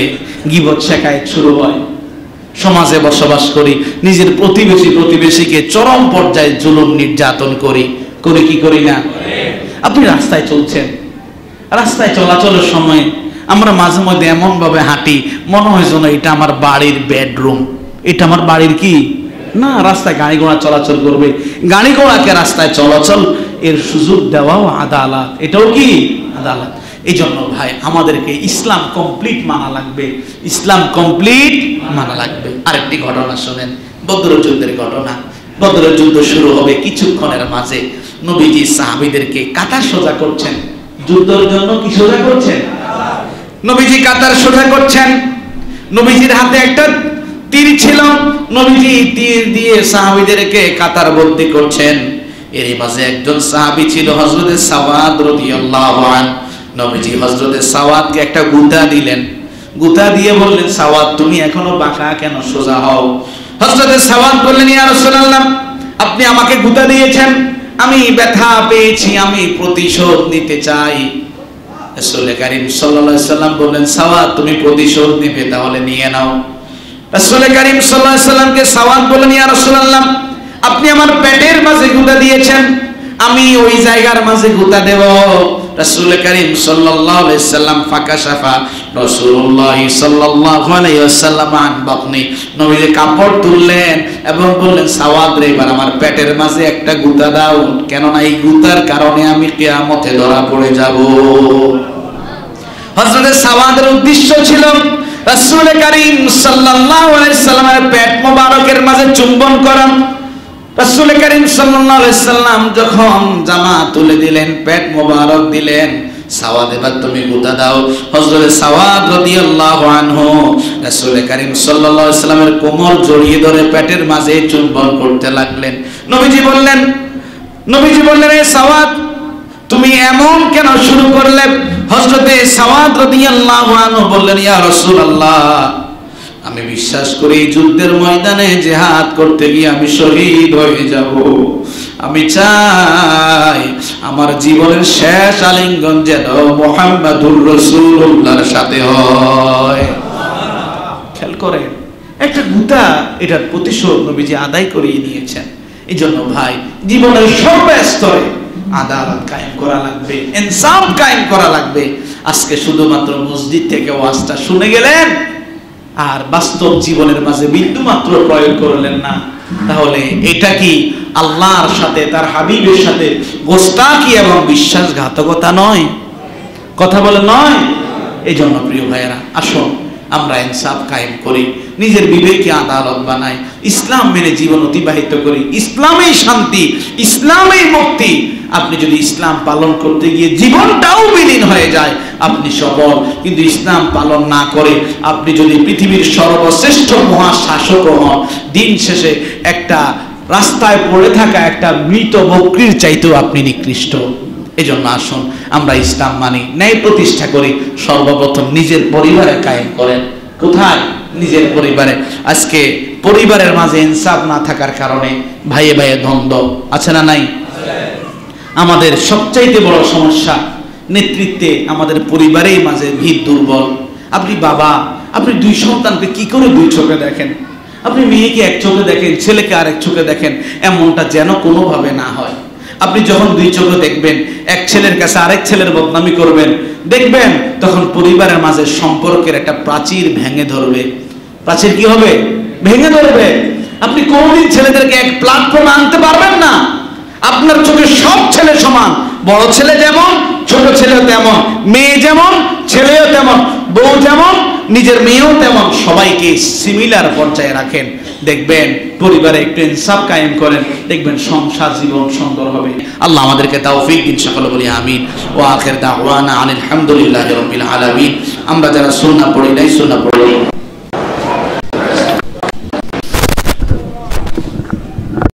গীবত শেখায়েত শুরু হয়, সমাজে বসবাস করি, নিজের প্রতিবেশীকে চরম পর্যায়ে জুলুম নির্যাতন করি কি করি না? আপনি রাস্তায় চলছেন, রাস্তায় চলাচলের সময় আমরা মাঝে মধ্যে এমন ভাবে হাঁটি মনে হয় যেন এটা আমার বাড়ির বেডরুম, এটা আমার বাড়ির কি না। রাস্তায় গাড়ি ঘোড়া চলাচল করবে, গাড়ি ঘোড়াকে রাস্তায় চলাচল এর সুযোগ দেওয়াও আদালত, এটাও কি আদালত। এই জন্য ভাই আমাদেরকে ইসলাম কমপ্লিট মানা লাগবে, ইসলাম কমপ্লিট মানা লাগবে। আরেকটি ঘটনা শোনেন, বদর যুদ্ধের ঘটনা। বদর যুদ্ধ শুরু হবে কিছুক্ষণের মাঝে। নবীজি সাহাবীদেরকে কাতার সোজা করছেন, যুদ্ধের জন্য কি সোজা করছেন? নবীজি কাতার সোজা করছেন। নবীজির হাতে একটা তীর ছিল, নবীজি তীর দিয়ে সাহাবীদেরকে কাতার বন্দী করছেন। এর মাঝে একজন সাহাবী ছিল হযরত সাওয়াদ রাদিয়াল্লাহু আনহু। নবীজি হযরত সাওয়াদকে একটা গুতা দিলেন, গুতা দিয়ে বললেন, সাওয়াদ তুমি এখনো বাঁকা কেন, সোজা হও। হযরত সাওয়াদ বললেন, ইয়া রাসূলুল্লাহ, আপনি আমাকে গুতা দিয়েছেন, আমি ব্যথা পেয়েছি, আমি প্রতিশোধ নিতে চাই। রাসূল করিম সাল্লাল্লাহু আলাইহি সাল্লাম বললেন, সাওয়াদ তুমি প্রতিশোধ নিবে, তাহলে নিয়ে নাও। রাসূল করিম সাল্লাল্লাহু আলাইহি সাল্লামকে সাওয়াদ বললেন, ইয়া রাসূলুল্লাহ, আপনি আমার পেটের মাঝে গুতা দিয়েছেন, আমি ওই জায়গার মাঝে গুতা দেব। রাসূল করিম সাল্লাল্লাহু আলাইহি সাল্লাম ফাকাশাফা রাসূলুল্লাহ সাল্লাল্লাহু আলাইহি ওয়াসাল্লাম আন বাতনি, নবীজি কাপড় তুললেন এবং বললেন, সাওয়াদ রে, এবার আমার পেটের মাঝে একটা গুতা দাও, কেননা এই গুতার কারণে আমি কিয়ামতে ধরা পড়ে যাব। হযরত সাওয়াদের উদ্দেশ্য ছিল রাসূল করিম সাল্লাল্লাহু আলাইহি সাল্লামের পেট মোবারকের মাঝে চুম্বন করা। রাসূল করিম সাল্লাল্লাহু আলাইহি সাল্লাম যখন জামা তুলে দিলেন, পেট মোবারক দিলেন, সাওয়াদ এবার তুমি গুতা দাও। হযরত সাওয়াদ রাদিয়াল্লাহু আনহু রাসূল করিম সাল্লাল্লাহু আলাইহি সাল্লামের কোমর জড়িয়ে ধরে পেটের মাঝে চুম্বন করতে লাগলেন। নবীজি বললেন, এ সাওয়াদ তুমি এমন কেন শুরু করলে? হযরত সাওয়াদ রাদিয়াল্লাহু আনহু বললেন, ইয়া রাসূলুল্লাহ, আমি বিশ্বাস করি যুদ্ধের ময়দানে জিহাদ করতে গিয়ে আমি শহীদ হয়ে যাব, আমি চাই আমার জীবনের শেষ আলিঙ্গন যেন মুহাম্মাদুর রাসূলুল্লাহর সাথে হয়। খেয়াল করেন, একটা গুতা এটার প্রতিশোধ নবীজি আদায় করিয়ে নিয়েছেন। এই জন্য ভাই, জীবনের সর্বস্তরে আদালত কায়েম করা লাগবে, ইনসাফ কায়েম করা লাগবে। আজকে শুধুমাত্র মসজিদ থেকে ওয়াজটা শুনে গেলেন আর বাস্তব জীবনের মাঝে বিন্দুমাত্র প্রয়োগ করলেন না, তাহলে এটা কি আল্লাহর সাথে তার হাবিবের সাথে গোস্তাকি এবং বিশ্বাসঘাতকতা নয়? কথা বলে নয়? এই জন্য প্রিয় ভাইয়েরা, আসুন আমরা ইনসাফ কায়েম করি, নিজের বিবেককে আদালত বানাই, ইসলাম মেনে জীবন অতিবাহিত করি। ইসলামেই শান্তি, ইসলামেই মুক্তি। আপনি যদি ইসলাম পালন করতে গিয়ে জীবনটাও বিলীন হয়ে যায়, আপনি সফল। কিন্তু ইসলাম পালন না করে আপনি যদি পৃথিবীর সর্বশ্রেষ্ঠ মহাশাসক হন, দিন শেষে একটা রাস্তায় পড়ে থাকা একটা মৃত বকরির চাইতেও আপনি নিকৃষ্ট। এজন্য আসুন আমরা ইসলাম মানি, ন্যায় প্রতিষ্ঠা করি। সর্বপ্রথম নিজের পরিবারে কায়েম করেন। কোথায়? নিজের পরিবারে। আজকে পরিবারের মাঝে ইনসাফ না থাকার কারণে ভাইয়ে ভাইয়ে দ্বন্দ্ব আছে না নাই? আমাদের সবচাইতে বড় সমস্যা নেতৃত্বে আমাদের পরিবারের মাঝে ভিত দুর্বল। আপনি বাবা, আপনি দুই সন্তানকে কি করে দুই চোখে দেখেন? আপনি মেয়েকে এক চোখে দেখেন, ছেলেকে আরেক চোখে দেখেন, এমনটা যেন কোনোভাবে না হয়। আপনি যখন দুই চোখে দেখবেন, এক ছেলের কাছে আরেক ছেলের বদনামি করবেন, দেখবেন তখন পরিবারের মাঝে সম্পর্কের একটা প্রাচীর ভেঙে ধরবে। প্রাচীর কি হবে? ভেঙে ধরবে। আপনি কোনোদিন ছেলেদেরকে এক প্ল্যাটফর্মে আনতে পারবেন না। আপনার চোখে সব ছেলে সমান, বড় ছেলে যেমন, ছোট ছেলেও তেমন, মেয়ে যেমন, ছেলেও তেমন, বউ যেমন, নিজের মেয়েও তেমন, সবাইকে সিমিলার পর্যায়ে রাখেন। দেখবেন পরিবারে একটু ইনসাফ কায়েম করেন, দেখবেন সংসার জীবন সুন্দর হবে। আল্লাহ আমাদেরকে তৌফিক দিন, সকলে বলি আমিন। ওয়া আখির দাওয়ানা আলহামদুলিল্লাহি রাব্বিল আলামিন। আমরা যারা সুন্নাহ পড়ি নাই, সুন্নাহ পড়ি।